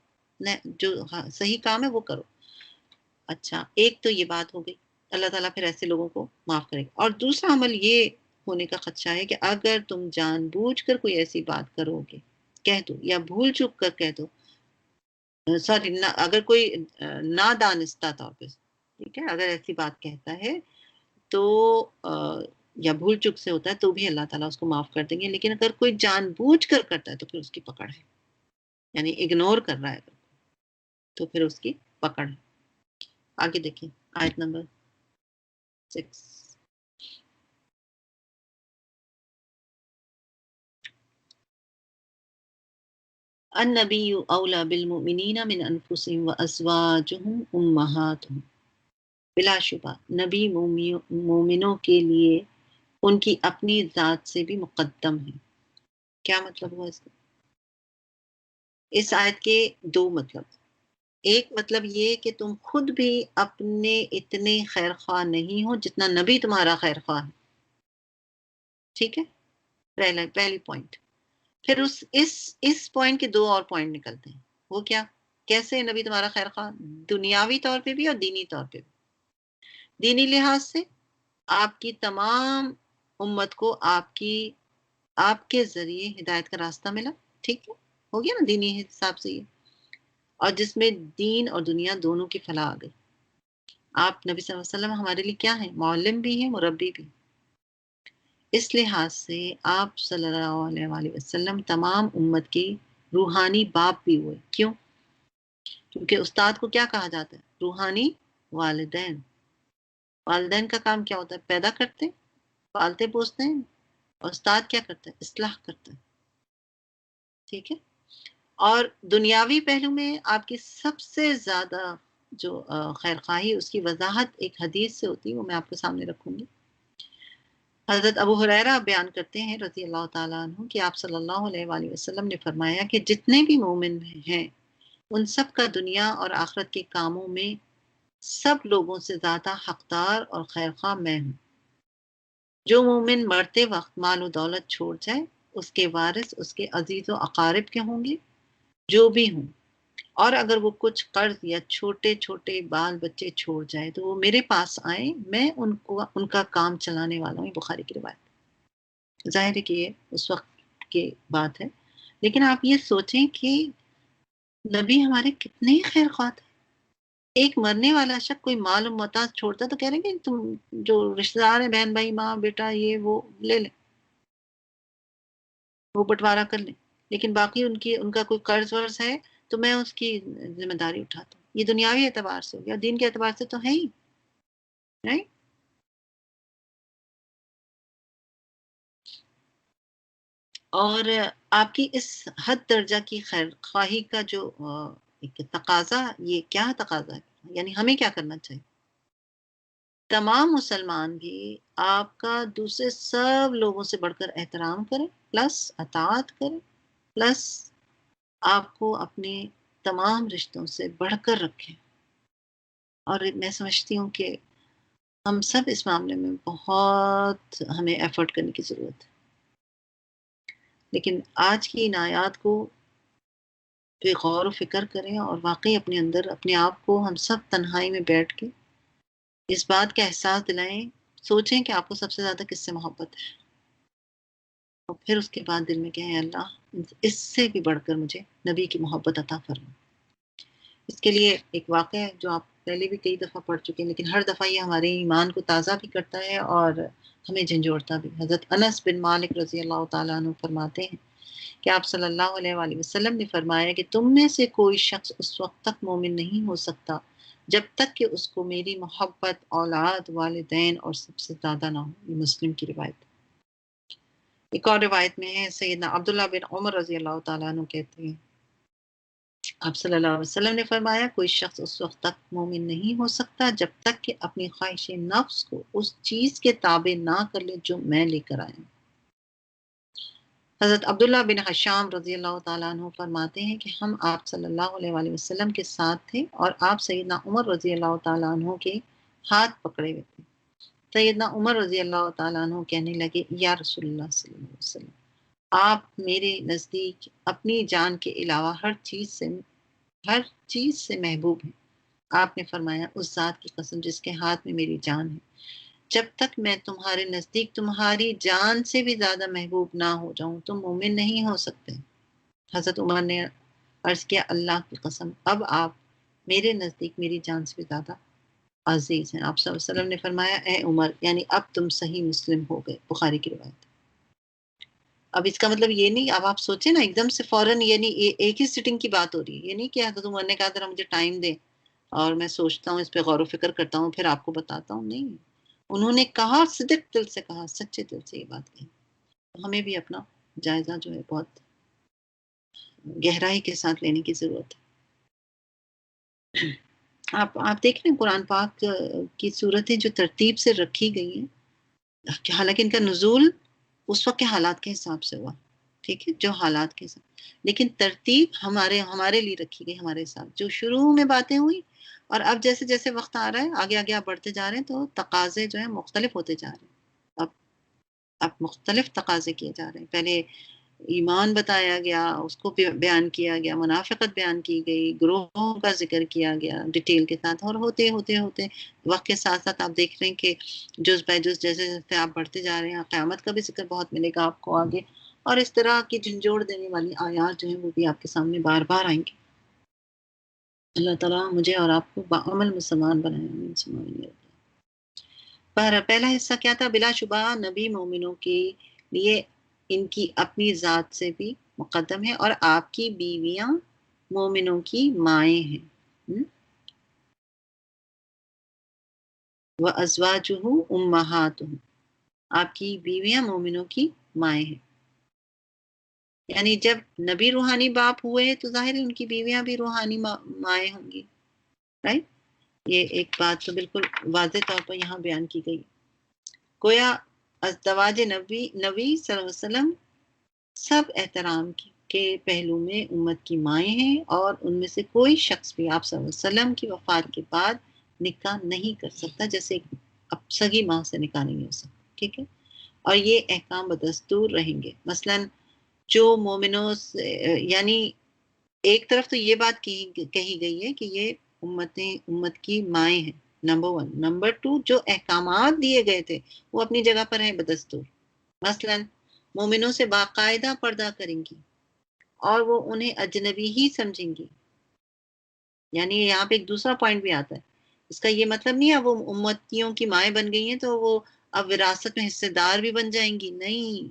جو صحیح کام ہے وہ کرو۔ اچھا، ایک تو یہ بات ہو گئی، اللہ تعالیٰ پھر ایسے لوگوں کو معاف کرے گا۔ اور دوسرا عمل یہ ہونے کا خدشہ ہے کہ اگر تم جان بوجھ کر کوئی ایسی بات کرو گے، کہہ دو یا بھول چوک کر کہہ دو، سوری، اگر کوئی نادانستہ طور پہ، ٹھیک ہے، اگر ایسی بات کہتا ہے تو یا بھول چوک سے ہوتا ہے تو بھی اللہ تعالیٰ اس کو معاف کر دیں گے، لیکن اگر کوئی جان بوجھ کر کرتا ہے تو پھر اس کی پکڑ ہے، یعنی اگنور کر رہا ہے تو پھر اس کی پکڑ ہے۔ آگے دیکھیں آیت نمبر 6۔ النبی اولا بالمؤمنین من انفسهم وازواجهم امہاتهم، بلا شبہ نبی مومنوں کے لیے ان کی اپنی ذات سے بھی مقدم ہے۔ کیا مطلب ہوا اس کا؟ اس آیت کے دو مطلب۔ ایک مطلب یہ کہ تم خود بھی اپنے اتنے خیر خواہ نہیں ہو جتنا نبی تمہارا خیر خواہ ہے۔ ٹھیک ہے، پہلی پوائنٹ۔ پھر اس پوائنٹ کے دو اور پوائنٹ نکلتے ہیں۔ وہ کیا؟ کیسے نبی تمہارا خیر خواہ؟ دنیاوی طور پہ بھی اور دینی طور پہ بھی۔ دینی لحاظ سے آپ کی تمام امت کو آپ کے ذریعے ہدایت کا راستہ ملا، ٹھیک ہے، ہو گیا نا دینی حساب سے یہ، اور جس میں دین اور دنیا دونوں کی فلاح آ گئی۔ آپ نبی صلی اللہ علیہ وسلم ہمارے لیے کیا ہیں؟ معلم بھی ہیں، مربی بھی۔ اس لحاظ سے آپ صلی اللہ علیہ وآلہ وسلم تمام امت کی روحانی باپ بھی ہوئے۔ کیوں؟ کیونکہ استاد کو کیا کہا جاتا ہے؟ روحانی والدین۔ والدین کا کام کیا ہوتا ہے؟ پیدا کرتے، پالتے پوستے ہیں، اور استاد کیا کرتا ہے؟ اصلاح کرتا ہے۔ ٹھیک ہے، اور دنیاوی پہلو میں آپ کی سب سے زیادہ جو خیر خواہی اس کی وضاحت ایک حدیث سے ہوتی ہے، وہ میں آپ کے سامنے رکھوں گی۔ حضرت ابو ہریرہ بیان کرتے ہیں رضی اللہ تعالیٰ عنہ کہ آپ صلی اللہ علیہ وآلہ وسلم نے فرمایا کہ جتنے بھی مومن ہیں ان سب کا دنیا اور آخرت کے کاموں میں سب لوگوں سے زیادہ حقدار اور خیر خواہ میں ہوں۔ جو مومن مرتے وقت مال و دولت چھوڑ جائے اس کے وارث اس کے عزیز و اقارب کے ہوں گے جو بھی ہوں، اور اگر وہ کچھ قرض یا چھوٹے چھوٹے بال بچے چھوڑ جائے تو وہ میرے پاس آئیں، میں ان کا کام چلانے والا ہوں۔ بخاری کی روایت۔ ظاہر ہے کہ یہ اس وقت کی بات ہے، لیکن آپ یہ سوچیں کہ نبی ہمارے کتنے خیر خواہ تھے۔ ایک مرنے والا شخص کوئی مال و متاع چھوڑتا تو کہہ رہے ہیں کہ تم جو رشتہ دار ہیں، بہن بھائی ماں بیٹا یہ وہ لے لیں، وہ بٹوارا کر لیں، لیکن باقی ان کا کوئی قرض ورض ہے تو میں اس کی ذمہ داری اٹھاتا ہوں۔ یہ دنیاوی اعتبار سے ہو گیا، دین کے اعتبار سے تو ہے ہی نہیں۔ اور آپ کی اس حد درجہ کی خیر خواہی کا جو ایک تقاضا، یہ کیا تقاضا ہے؟ یعنی ہمیں کیا کرنا چاہیے؟ تمام مسلمان بھی آپ کا دوسرے سب لوگوں سے بڑھ کر احترام کریں، پلس اطاعت کریں، پلس آپ کو اپنے تمام رشتوں سے بڑھ کر رکھیں۔ اور میں سمجھتی ہوں کہ ہم سب اس معاملے میں بہت ہمیں ایفرٹ کرنے کی ضرورت ہے۔ لیکن آج کی ان آیات کو پہ غور و فکر کریں اور واقعی اپنے اندر اپنے آپ کو ہم سب تنہائی میں بیٹھ کے اس بات کا احساس دلائیں، سوچیں کہ آپ کو سب سے زیادہ کس سے محبت ہے، اور پھر اس کے بعد دل میں کہیں اللہ اس سے بھی بڑھ کر مجھے نبی کی محبت عطا فرما۔ اس کے لیے ایک واقعہ ہے جو آپ پہلے بھی کئی دفعہ پڑھ چکے ہیں، لیکن ہر دفعہ یہ ہمارے ایمان کو تازہ بھی کرتا ہے اور ہمیں جھنجھوڑتا بھی۔ حضرت انس بن مالک رضی اللہ تعالیٰ عنہ فرماتے ہیں کہ آپ صلی اللہ علیہ وآلہ وسلم نے فرمایا کہ تم میں سے کوئی شخص اس وقت تک مومن نہیں ہو سکتا جب تک کہ اس کو میری محبت اولاد، والدین اور سب سے زیادہ نہ ہو۔ یہ مسلم کی روایت۔ ایک اور روایت میں ہے، سیدنا عبداللہ بن عمر رضی اللہ تعالیٰ عنہ کہتے ہیں آپ صلی اللہ علیہ وسلم نے فرمایا کوئی شخص اس وقت تک مومن نہیں ہو سکتا جب تک کہ اپنی خواہش نفس کو اس چیز کے تابع نہ کر لے جو میں لے کر آیا ہوں۔ حضرت عبداللہ بن حشام رضی اللہ تعالیٰ عنہ فرماتے ہیں کہ ہم آپ صلی اللہ علیہ وآلہ وسلم کے ساتھ تھے اور آپ سیدنا عمر رضی اللہ تعالیٰ عنہ کے ہاتھ پکڑے ہوئے تھے۔ سیدنا عمر رضی اللہ تعالیٰ عنہ کہنے لگے یا رسول اللہ صلی اللہ علیہ وسلم، آپ میرے نزدیک اپنی جان کے علاوہ ہر چیز سے محبوب ہیں۔ آپ نے فرمایا اس ذات کی قسم جس کے ہاتھ میں میری جان ہے، جب تک میں تمہارے نزدیک تمہاری جان سے بھی زیادہ محبوب نہ ہو جاؤں تم مومن نہیں ہو سکتے۔ حضرت عمر نے عرض کیا اللہ کی قسم اب آپ میرے نزدیک میری جان سے بھی زیادہ عزیز ہیں۔ آپ صلی اللہ علیہ وسلم نے فرمایا اے عمر یعنی اب تم صحیح مسلم ہو گئے، بخاری کی روایت۔ اب اس کا مطلب یہ نہیں، اب آپ سوچیں نا ایک دم سے فوراً، یعنی ایک ہی سٹنگ کی بات ہو رہی ہے، یہ نہیں کہ حضرت عمر نے کہا ذرا مجھے ٹائم دے اور میں سوچتا ہوں اس پہ غور و فکر کرتا ہوں پھر آپ کو بتاتا ہوں، نہیں، انہوں نے کہا صدق دل سے کہا، سچے دل سے یہ بات کہی۔ ہمیں بھی اپنا جائزہ جو ہے بہت گہرائی کے ساتھ لینے کی ضرورت ہے۔ آپ دیکھیں قرآن پاک کی صورتیں جو ترتیب سے رکھی گئی ہیں، حالانکہ ان کا نزول اس وقت کے حالات کے حساب سے ہوا، ٹھیک ہے، جو حالات کے حساب، لیکن ترتیب ہمارے لیے رکھی گئی، ہمارے ساتھ جو شروع میں باتیں ہوئی اور اب جیسے جیسے وقت آ رہا ہے آگے آگے آپ بڑھتے جا رہے ہیں تو تقاضے جو ہیں مختلف ہوتے جا رہے ہیں۔ اب اب مختلف تقاضے کیے جا رہے ہیں، پہلے ایمان بتایا گیا، اس کو بیان کیا گیا، منافقت بیان کی گئی، گروہوں کا ذکر کیا گیا ڈیٹیل کے ساتھ، اور ہوتے ہوتے ہوتے وقت کے ساتھ ساتھ آپ دیکھ رہے ہیں کہ جز بائی جز جیسے جیسے آپ بڑھتے جا رہے ہیں قیامت کا بھی ذکر بہت ملے گا آپ کو آگے، اور اس طرح کی جھنجھوڑ دینے والی آیات جو ہیں وہ بھی آپ کے سامنے بار بار آئیں گی۔ اللہ تعالیٰ مجھے اور آپ کو باعمل مسلمان بنائے، آمین ثم آمین۔ پہلا حصہ کیا تھا؟ بلا شبہ نبی مومنوں کے لیے ان کی اپنی ذات سے بھی مقدم ہے اور آپ کی بیویاں مومنوں کی مائیں ہیں۔ وَأَزْوَاجُهُ أُمَّهَاتُهُمْ، آپ کی بیویاں مومنوں کی مائیں ہیں، یعنی جب نبی روحانی باپ ہوئے تو ظاہر ہے ان کی بیویاں بھی روحانی مائیں ہوں گی، رائٹ؟ یہ ایک بات تو بالکل واضح طور پر یہاں بیان کی گئی۔ گویا ازدواج نبی صلی اللہ علیہ وسلم سب احترام کے پہلو میں امت کی مائیں ہیں اور ان میں سے کوئی شخص بھی آپ صلی اللہ علیہ وسلم کی وفات کے بعد نکاح نہیں کر سکتا، جیسے اب سگی ماں سے نکاح نہیں ہو سکتا، ٹھیک ہے، اور یہ احکام بدستور رہیں گے۔ مثلاً جو مومنوں سے، یعنی ایک طرف تو یہ بات کہی گئی ہے کہ یہ امت کی مائیں ہیں، نمبر 1۔ نمبر 2، جو احکامات دیے گئے تھے وہ اپنی جگہ پر ہیں بدستور۔ مثلاً مومنوں سے باقاعدہ پردہ کریں گی اور وہ انہیں اجنبی ہی سمجھیں گی، یعنی یہاں پہ ایک دوسرا پوائنٹ بھی آتا ہے، اس کا یہ مطلب نہیں ہے وہ امتیوں کی مائیں بن گئی ہیں تو وہ اب وراثت میں حصے دار بھی بن جائیں گی، نہیں۔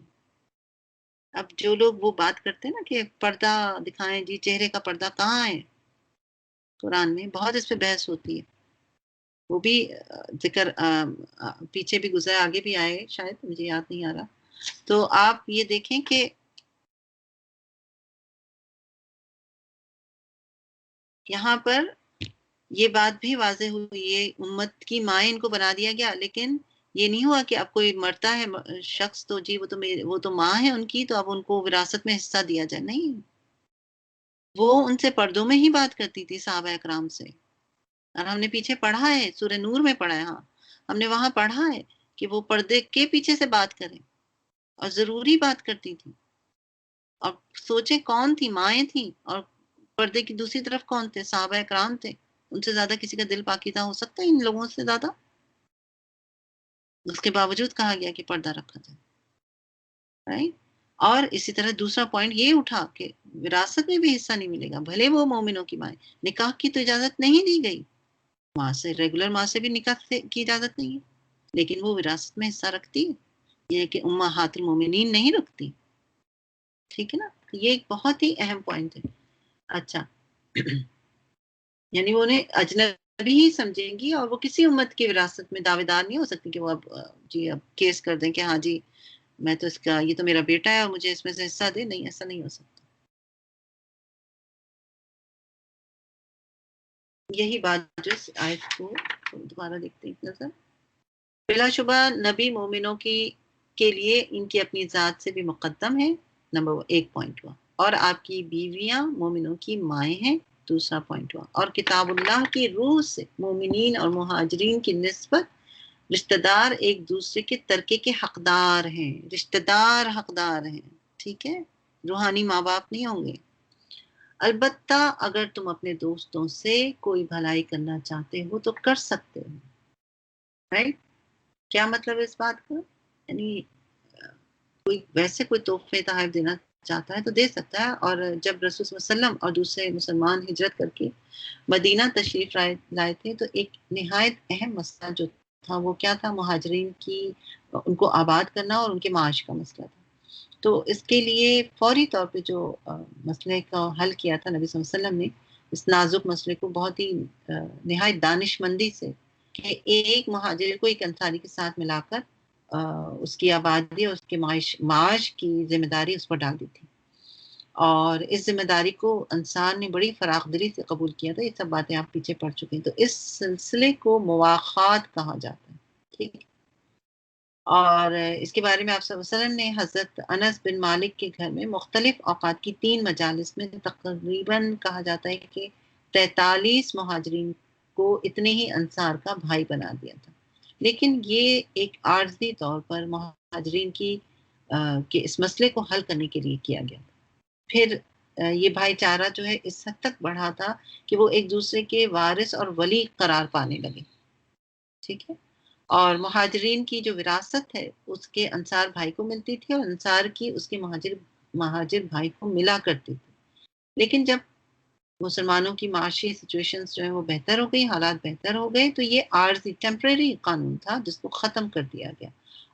اب جو لوگ وہ بات کرتے ہیں نا کہ پردہ دکھائیں جی، چہرے کا پردہ کہاں ہے قرآن میں؟ بہت اس پہ بحث ہوتی ہے، وہ بھی ذکر پیچھے بھی گزرا، آگے بھی آئے شاید، مجھے یاد نہیں آ رہا۔ تو آپ یہ دیکھیں کہ یہاں پر یہ بات بھی واضح ہوئی، یہ امت کی مائیں ان کو بنا دیا گیا، لیکن یہ نہیں ہوا کہ اب کوئی مرتا ہے شخص تو جی وہ تو ماں ہے ان کی تو اب ان کو وراثت میں حصہ دیا جائے، نہیں، وہ ان سے پردوں میں ہی بات کرتی تھی صحابہ اکرام سے، اور ہم نے پیچھے پڑھا ہے سورہ نور میں پڑھا ہے، ہاں ہم نے وہاں پڑھا ہے کہ وہ پردے کے پیچھے سے بات کریں اور ضروری بات کرتی تھی، اور سوچے کون تھی، مائیں تھیں، اور پردے کی دوسری طرف کون تھے؟ صحابہ اکرام تھے. ان سے زیادہ کسی کا دل پاکیزہ ہو سکتا ہے ان لوگوں سے زیادہ؟ اس کے باوجود کہا گیا کہ پردہ رکھا جائے. رائٹ. اور اسی طرح دوسرا پوائنٹ یہ اٹھا کہ وراثت میں بھی حصہ نہیں ملے گا، بھلے وہ مومنوں کی مائیں. نکاح کی تو اجازت نہیں دی گئی، ماں سے، ریگولر ماں سے بھی نکاح کی اجازت نہیں ہے، لیکن وہ وراثت میں حصہ رکھتی ہے، یہ کہ امہات المومنین نہیں رکھتی. ٹھیک ہے نا؟ یہ ایک بہت ہی اہم پوائنٹ ہے. اچھا. یعنی وہ انہیں اجنبی ہی سمجھیں گی، اور وہ کسی امت کی وراثت میں دعوے دار نہیں ہو سکتی کہ وہ اب کیس کر دیں کہ ہاں جی میں تو اس کا، یہ تو میرا بیٹا ہے اور مجھے اس میں سے حصہ دے. نہیں، ایسا نہیں ہو سکتا. یہی بات جو اس آیت کو دوبارہ دیکھتے ہیں نظر. بلا شبہ نبی مومنوں کے لیے ان کی اپنی ذات سے بھی مقدم ہے، نمبر ایک پوائنٹ ہوا. اور آپ کی بیویاں مومنوں کی مائیں ہیں، دوسرا پوائنٹ ہوا. اور کتاب اللہ کی روح سے مومنین اور مہاجرین کی نسبت رشتہ دار ایک دوسرے کے ترکے کے حقدار ہیں. رشتہ دار حقدار ہیں. ٹھیک ہے، روحانی ماں باپ نہیں ہوں گے. البتہ اگر تم اپنے دوستوں سے کوئی بھلائی کرنا چاہتے ہو تو کر سکتے ہو. رائٹ. کیا مطلب ہے اس بات کا؟ یعنی کوئی تحفے تحائف دینا چاہتا ہے تو دے سکتا ہے. اور جب رسول صلی اللہ علیہ وسلم اور دوسرے مسلمان ہجرت کر کے مدینہ تشریف لائے تھے تو ایک نہایت اہم مسئلہ جو تھا وہ کیا تھا؟ مہاجرین کی، ان کو آباد کرنا اور ان کے معاش کا مسئلہ تھا. تو اس کے لیے فوری طور پہ جو مسئلے کا حل کیا تھا نبی صلی اللہ علیہ وسلم نے، اس نازک مسئلے کو بہت ہی نہایت دانش مندی سے، کہ ایک مہاجر کو ایک انصاری کے ساتھ ملا کر اس کی آبادی اور اس کے معاش کی ذمہ داری اس پر ڈال دی تھی. اور اس ذمہ داری کو انصار نے بڑی فراخ دلی سے قبول کیا تھا. یہ سب باتیں آپ پیچھے پڑ چکے ہیں. تو اس سلسلے کو مواخات کہا جاتا ہے. ٹھیک ہے. اور اس کے بارے میں آپ صلی اللہ علیہ وسلم نے حضرت انس بن مالک کے گھر میں مختلف اوقات کی 3 مجالس میں تقریباً کہا جاتا ہے کہ 43 مہاجرین کو اتنے ہی انصار کا بھائی بنا دیا تھا. لیکن یہ ایک عارضی طور پر مہاجرین کے اس مسئلے کو حل کرنے کے لیے کیا گیا. پھر یہ بھائی چارہ جو ہے اس حد تک بڑھا تھا کہ وہ ایک دوسرے کے وارث اور ولی قرار پانے لگے. ٹھیک ہے. اور مہاجرین کی جو وراثت ہے اس کے انصار بھائی کو ملتی تھی، اور انصار کی اس کے مہاجر بھائی کو ملا کرتی تھی. لیکن جب مسلمانوں کی معاشی سچویشنز جو ہیں وہ بہتر ہو گئی، حالات بہتر ہو گئے، تو یہ عارضی ٹیمپریری قانون تھا جس کو ختم کر دیا گیا،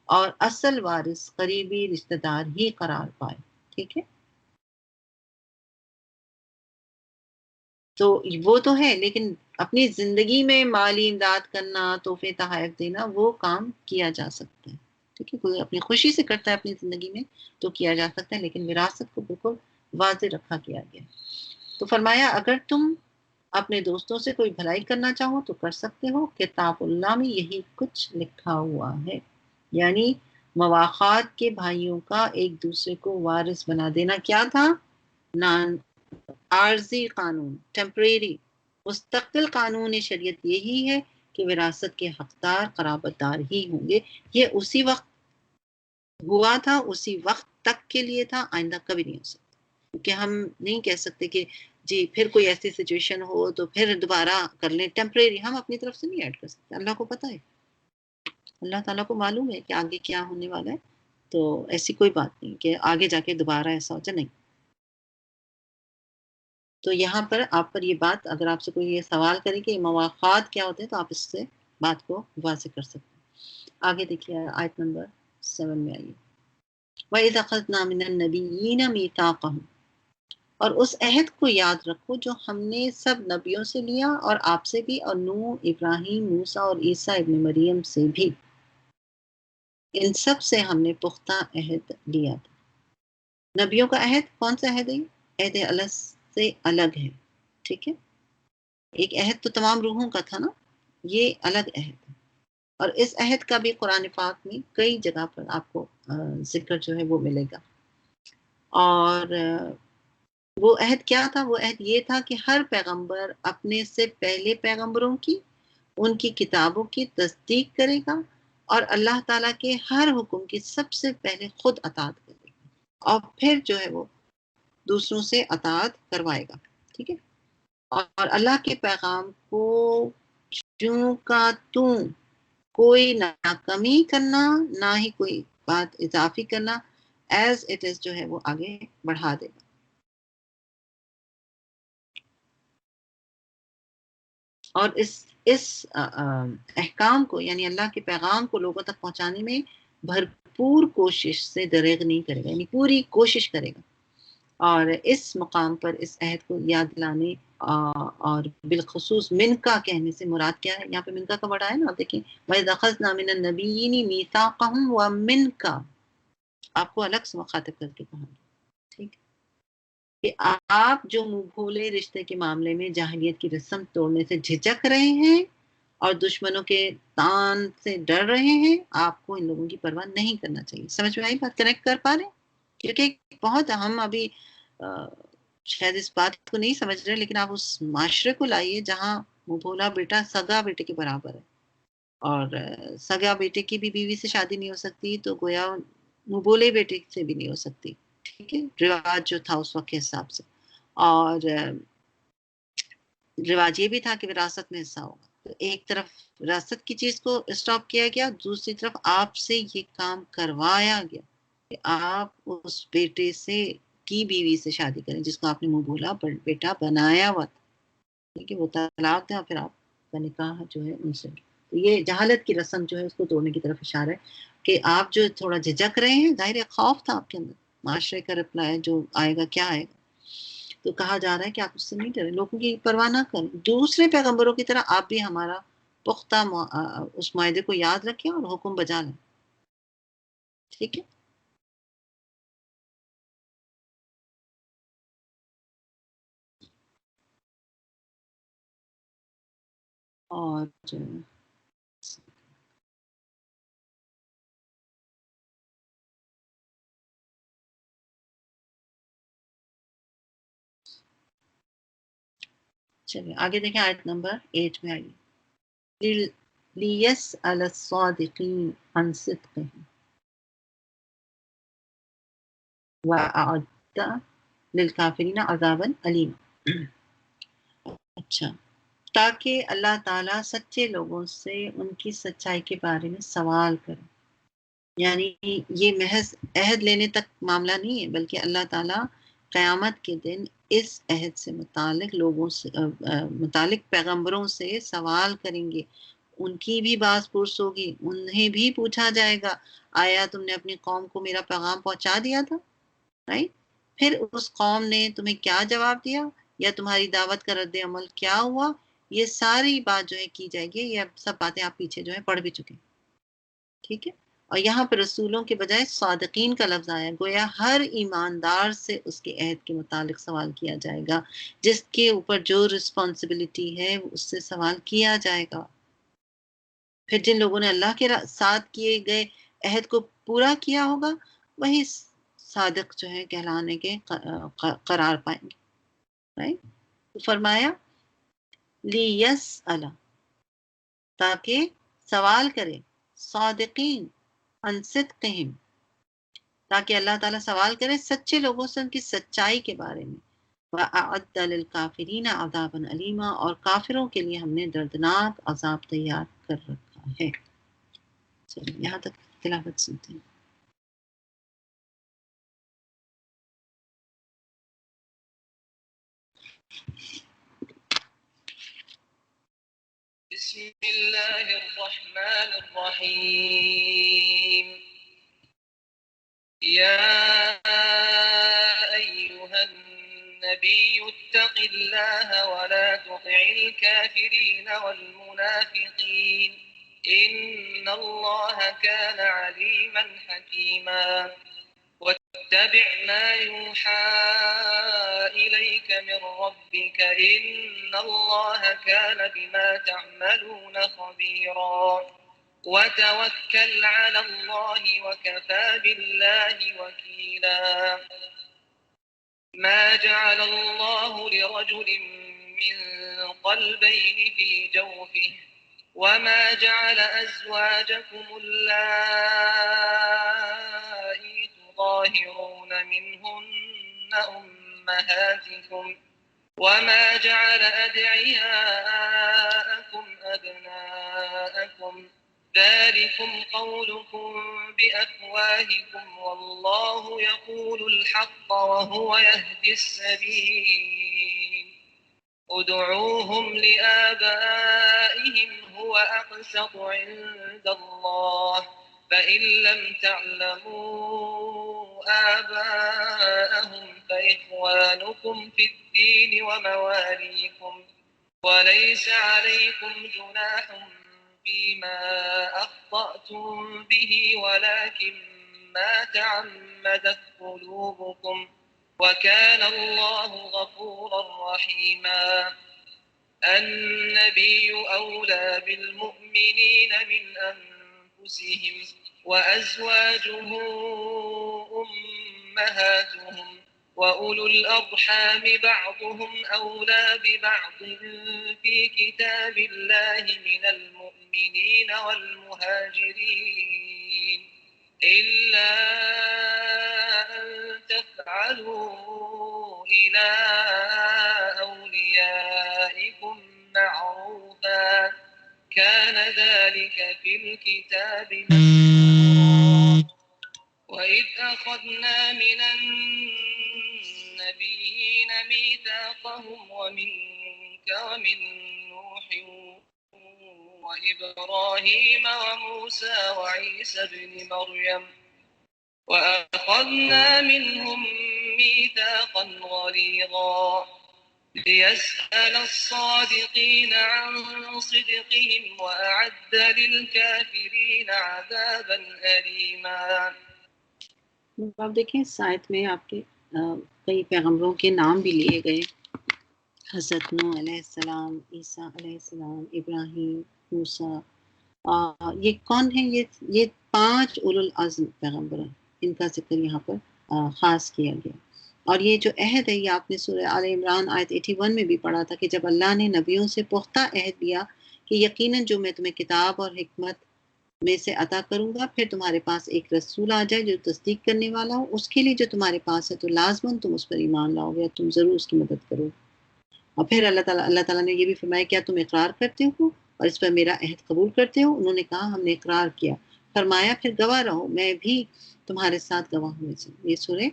اور اصل وارث قریبی رشتہ دار ہی قرار پائے. ٹھیک ہے. تو وہ تو ہے، لیکن اپنی زندگی میں مالی امداد کرنا، تحفے تحائف دینا، وہ کام کیا جا سکتا ہے. ٹھیک ہے. کوئی اپنی خوشی سے کرتا ہے اپنی زندگی میں تو کیا جا سکتا ہے، لیکن وراثت کو بالکل واضح رکھا گیا. تو فرمایا اگر تم اپنے دوستوں سے کوئی بھلائی کرنا چاہو تو کر سکتے ہو، کتاب اللہ میں یہی کچھ لکھا ہوا ہے. یعنی مواخات کے بھائیوں کا ایک دوسرے کو وارث بنا دینا کیا تھا؟ عارضی قانون، ٹیمپریری. مستقل قانون شریعت یہی ہے کہ وراثت کے حقدار قرابت دار ہی ہوں گے. یہ اسی وقت ہوا تھا، اسی وقت تک کے لیے تھا، آئندہ کبھی نہیں ہو سکتا. کیونکہ ہم نہیں کہہ سکتے کہ جی پھر کوئی ایسی سچویشن ہو تو پھر دوبارہ کر لیں. ٹیمپریری ہم اپنی طرف سے نہیں ایڈ کر سکتے. اللہ کو پتہ ہے، اللہ تعالیٰ کو معلوم ہے کہ آگے کیا ہونے والا ہے. تو ایسی کوئی بات نہیں کہ آگے جا کے دوبارہ ایسا ہو جائے، نہیں. تو یہاں پر آپ پر یہ بات، اگر آپ سے کوئی یہ سوال کرے کہ مواخات کیا ہوتے ہیں تو آپ اس سے بات کو واضح کر سکتے ہیں. آگے دیکھیے آیت نمبر 7 میں آئیے. وَإِذْ أَخَذْنَا مِنَ النَّبِيِّينَ مِيثَاقَهُمْ، اور اس عہد کو یاد رکھو جو ہم نے سب نبیوں سے لیا، اور آپ سے بھی، اور نوح، ابراہیم، موسیٰ اور عیسیٰ ابن مریم سے بھی. ان سب سے ہم نے پختہ عہد لیا تھا. نبیوں کا عہد کون سا عہد ہے؟ عہد اللہ سے الگ ہے. ٹھیک ہے. ایک عہد تو تمام روحوں کا تھا نا، یہ الگ عہد ہے. اور اس عہد کا بھی قرآن پاک میں کئی جگہ پر آپ کو ذکر جو ہے وہ ملے گا. اور وہ عہد کیا تھا؟ وہ عہد یہ تھا کہ ہر پیغمبر اپنے سے پہلے پیغمبروں کی، ان کی کتابوں کی تصدیق کرے گا، اور اللہ تعالیٰ کے ہر حکم کی سب سے پہلے خود اطاعت کرے گا، اور پھر جو ہے وہ دوسروں سے اطاعت کروائے گا. ٹھیک ہے. اور اللہ کے پیغام کو چوں کا توں کوئی نہ کمی کرنا نہ ہی کوئی بات اضافی کرنا ایز اٹ از جو ہے وہ آگے بڑھا دے گا. اور اس احکام کو یعنی اللہ کے پیغام کو لوگوں تک پہنچانے میں بھرپور کوشش سے دریغ نہیں کرے گا، یعنی پوری کوشش کرے گا. اور اس مقام پر اس عہد کو یاد دلانے اور بالخصوص من کا کہنے سے مراد کیا ہے؟ یہاں پہ من کا ورڈ آیا نا، آپ دیکھیں وَإِذْ أَخَذْنَا مِنَ النَّبِيِّينَ مِيثَاقَهُمْ وَمِنْكَ، آپ کو الگ سے مخاطب کر کے کہا. ٹھیک، کہ آپ جو منہ بھولے رشتے کے معاملے میں جاہلیت کی رسم توڑنے سے جھجک رہے ہیں اور دشمنوں کے تان سے ڈر رہے ہیں، آپ کو ان لوگوں کی پرواہ نہیں کرنا چاہیے. سمجھ میں آئی بات؟ کنیکٹ کر پا رہے ہیں؟ کیونکہ بہت ہم ابھی شاید اس بات کو نہیں سمجھ رہے، لیکن آپ اس معاشرے کو لائیے جہاں منہ بھولا بیٹا سگا بیٹے کے برابر ہے، اور سگا بیٹے کی بھی بیوی سے شادی نہیں ہو سکتی تو گویا منہ بولے بیٹے سے بھی نہیں ہو سکتی. ٹھیک ہے، رواج جو تھا اس وقت کے حساب سے. اور رواج یہ بھی تھا کہ وراثت میں حصہ ہوگا. تو ایک طرف وراثت کی چیز کو اسٹاپ کیا گیا، دوسری طرف آپ سے یہ کام کروایا گیا کہ آپ اس بیٹے سے کی بیوی سے شادی کریں جس کو آپ نے منہ بولا بیٹا بنایا ہوا تھا. ٹھیک ہے، وہ طلاق دیں اور پھر آپ کا نکاح جو ہے ان سے. تو یہ جہالت کی رسم جو ہے اس کو توڑنے کی طرف اشارہ ہے کہ آپ جو تھوڑا جھجک رہے ہیں، ظاہر خوف تھا آپ کے اندر، معاشرے کا رپلائی جو آئے گا کیا آئے گا. تو کہا جا رہا ہے کہ آپ اس سے نہیں ڈریں، لوگوں کی پرواہ نہ کریں، دوسرے پیغمبروں کی طرح آپ بھی ہمارا پختہ اس معاہدے کو یاد رکھیں اور حکم بجا لیں. ٹھیک ہے. اور چلیے آگے دیکھیں، آیت نمبر 8 میں آئیے. لِيَسْأَلَ الصَّادِقِينَ عَنْ صِدْقِهِمْ وَأَعَدَّ لِلْكَافِرِينَ عَذَابًا أَلِيمًا. اچھا، تاکہ اللہ تعالیٰ سچے لوگوں سے ان کی سچائی کے بارے میں سوال کرے. یعنی یہ محض عہد لینے تک معاملہ نہیں ہے، بلکہ اللہ تعالیٰ قیامت کے دن اس عہد سے متعلق لوگوں سے متعلق پیغمبروں سے سوال کریں گے. ان کی بھی باز پرس ہوگی، انہیں بھی پوچھا جائے گا آیا تم نے اپنی قوم کو میرا پیغام پہنچا دیا تھا؟ رائٹ؟ پھر اس قوم نے تمہیں کیا جواب دیا یا تمہاری دعوت کا رد عمل کیا ہوا؟ یہ ساری بات جو ہے کی جائے گی. یہ سب باتیں آپ پیچھے جو ہے پڑھ بھی چکے. ٹھیک ہے. اور یہاں پہ رسولوں کے بجائے صادقین کا لفظ آیا، گویا ہر ایماندار سے اس کے عہد کے متعلق سوال کیا جائے گا. جس کے اوپر جو رسپانسبلٹی ہے اس سے سوال کیا جائے گا. پھر جن لوگوں نے اللہ کے ساتھ کیے گئے عہد کو پورا کیا ہوگا وہی صادق جو ہے کہلانے کے قرار پائیں گے. رائٹ؟ تو فرمایا لیسأل، تاکہ سوال کرے، صادقین عن صدقہم، تاکہ اللہ تعالیٰ سوال کرے سچے لوگوں سے ان کی سچائی کے بارے میں. وَأَعَدَّ لِلْكَافِرِينَ عَذَابًا أَلِيمًا، اور کافروں کے لیے ہم نے دردناک عذاب تیار کر رکھا ہے. چلیے یہاں تک تلاوت سنتے ہیں. بسم الله الرحمن الرحيم. يا أيها النبي اتق الله ولا تطع الكافرين والمنافقين إن الله كان عليما حكيما. واتبع ما يوحى إليك من ربك إن الله كان بما تعملون خبيرا. وتوكل على الله وكفى بالله وكيلا. ما جعل الله لرجل من قلبين في جوفه وما جعل أزواجكم اللائي تظاهرون منهن أمهاتكم وما جعل أدعياءكم أبناءكم ذلكم قولكم بأفواهكم والله يقول الحق وهو يهدي السبيل ادعوهم لآبائهم هو أقسط عند الله فإن لم تعلموا آباءهم فإخوانكم في الدين ومواليكم وليس عليكم جناح فيما أخطأتم به ولكن ما تعمدت قلوبكم وكان الله غفورا رحيما النبي أولى بالمؤمنين من أنفسهم وأزواجه أمهاتهم وأولو الأرحام بعضهم أولى ببعض في كتاب الله من المؤمنين والمهاجرين إلا أن تفعلوا إلى أوليائكم معروفا كان ذلك في الكتاب مسطورا وإذ أخذنا من النبيين ميثاقهم ومنك ومن نوح وإبراهيم وموسى وعيسى ابن مريم وأخذنا منهم ميثاقا غليظا ليسأل الصادقين عن صدقهم وأعد للكافرين عذابا أليما. آپ دیکھیں اس آیت میں آپ کے کئی پیغمبروں کے نام بھی لیے گئے، حضرت نوح علیہ السلام، عیسیٰ علیہ السلام، ابراہیم، موسیٰ. یہ کون ہیں؟ یہ 5 اولو العزم پیغمبر ہیں، ان کا ذکر یہاں پر خاص کیا گیا. اور یہ جو عہد ہے یہ آپ نے سورہ آل عمران آیت 81 میں بھی پڑھا تھا کہ جب اللہ نے نبیوں سے پختہ عہد لیا کہ یقیناً جو میں تمہیں کتاب اور حکمت میں سے عطا کروں گا، پھر تمہارے پاس ایک رسول آ جائے جو تصدیق کرنے والا ہو، اس کے لیے جو تمہارے پاس ہے تو لازماً تم اس پر ایمان لاؤ گے، تم ضرور اس کی مدد کرو. اور پھر اللہ تعالیٰ نے یہ بھی فرمایا کیا تم اقرار کرتے ہو اور اس پر میرا عہد قبول کرتے ہو؟ انہوں نے کہا ہم نے اقرار کیا. فرمایا پھر گواہ رہو، میں بھی تمہارے ساتھ گواہ ہونے سے. یہ سورہ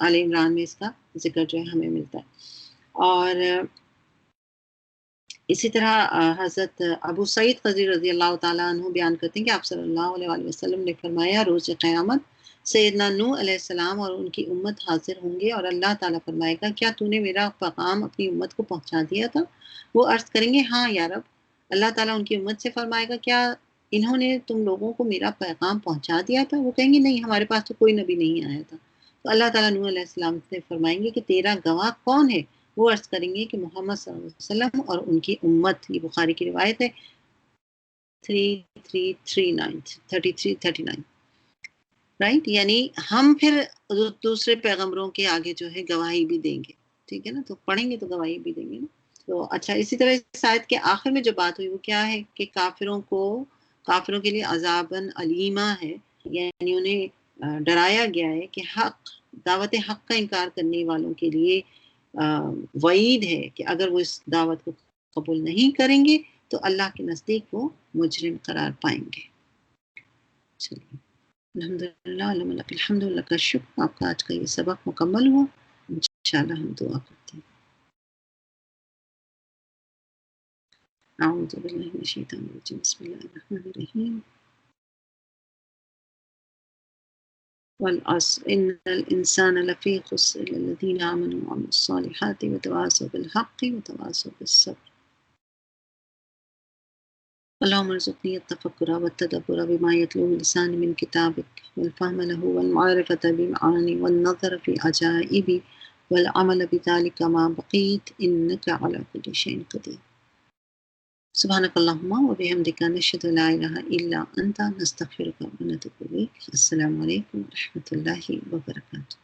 آل عمران میں اس کا ذکر جو ہے ہمیں ملتا ہے. اور اسی طرح حضرت ابو سعید خدری رضی اللہ تعالیٰ عنہ بیان کرتے ہیں کہ آپ صلی اللہ علیہ وسلم نے فرمایا روز قیامت سیدنا نوح علیہ السلام اور ان کی امت حاضر ہوں گے اور اللہ تعالیٰ فرمائے گا کیا تو نے میرا پیغام اپنی امت کو پہنچا دیا تھا؟ وہ عرض کریں گے ہاں یا رب. اللہ تعالیٰ ان کی امت سے فرمائے گا کیا انہوں نے تم لوگوں کو میرا پیغام پہنچا دیا تھا؟ وہ کہیں گے نہیں، ہمارے پاس تو کوئی نبی نہیں آیا تھا. تو اللہ تعالیٰ نوح علیہ السلام سے فرمائیں گے کہ تیرا گواہ کون ہے؟ وہ عرض کریں گے کہ محمد صلی اللہ علیہ وسلم اور ان کی امت. یہ بخاری کی روایت ہے 3339 رائٹ. یعنی ہم پھر دوسرے پیغمبروں کے آگے جو ہے گواہی بھی دیں گے، ٹھیک ہے نا، تو پڑھیں گے تو گواہی بھی دیں گے نا. تو اچھا، اسی طرح اس آیت کے آخر میں جو بات ہوئی وہ کیا ہے کہ کافروں کے لیے عذاباً علیمہ ہے، یعنی انہیں ڈرایا گیا ہے کہ دعوت حق کا انکار کرنے والوں کے لیے وعید ہے کہ اگر وہ اس دعوت کو قبول نہیں کریں گے تو اللہ کے نزدیک وہ مجرم قرار پائیں گے. چلیے الحمدللہ الحمدللہ کا شکر، آپ کا آج کا یہ سبق مکمل ہوا. انشاءاللہ ہم دعا کرتے ہیں. اعوذ باللہ من الشیطان الرجیم بسم اللہ الرحمن الرحیم. والعصر ان الانسان لفی خسر الا الذین آمنوا وعملوا الصالحات وتواصوا بالحق وتواصوا بالصبر. اللهم ارزقني التفكر والتدبر بما يتلوه لساني من كتابك والفهم له والمعرفة بمعاني والنظر في عجائب والعمل بذلك ما بقيت إنك على كل شيء قدير. سبحانك اللهم وبحمدك نشهد لا إله إلا أنت نستغفرك ونتوب إليك. السلام عليكم ورحمة الله وبركاته.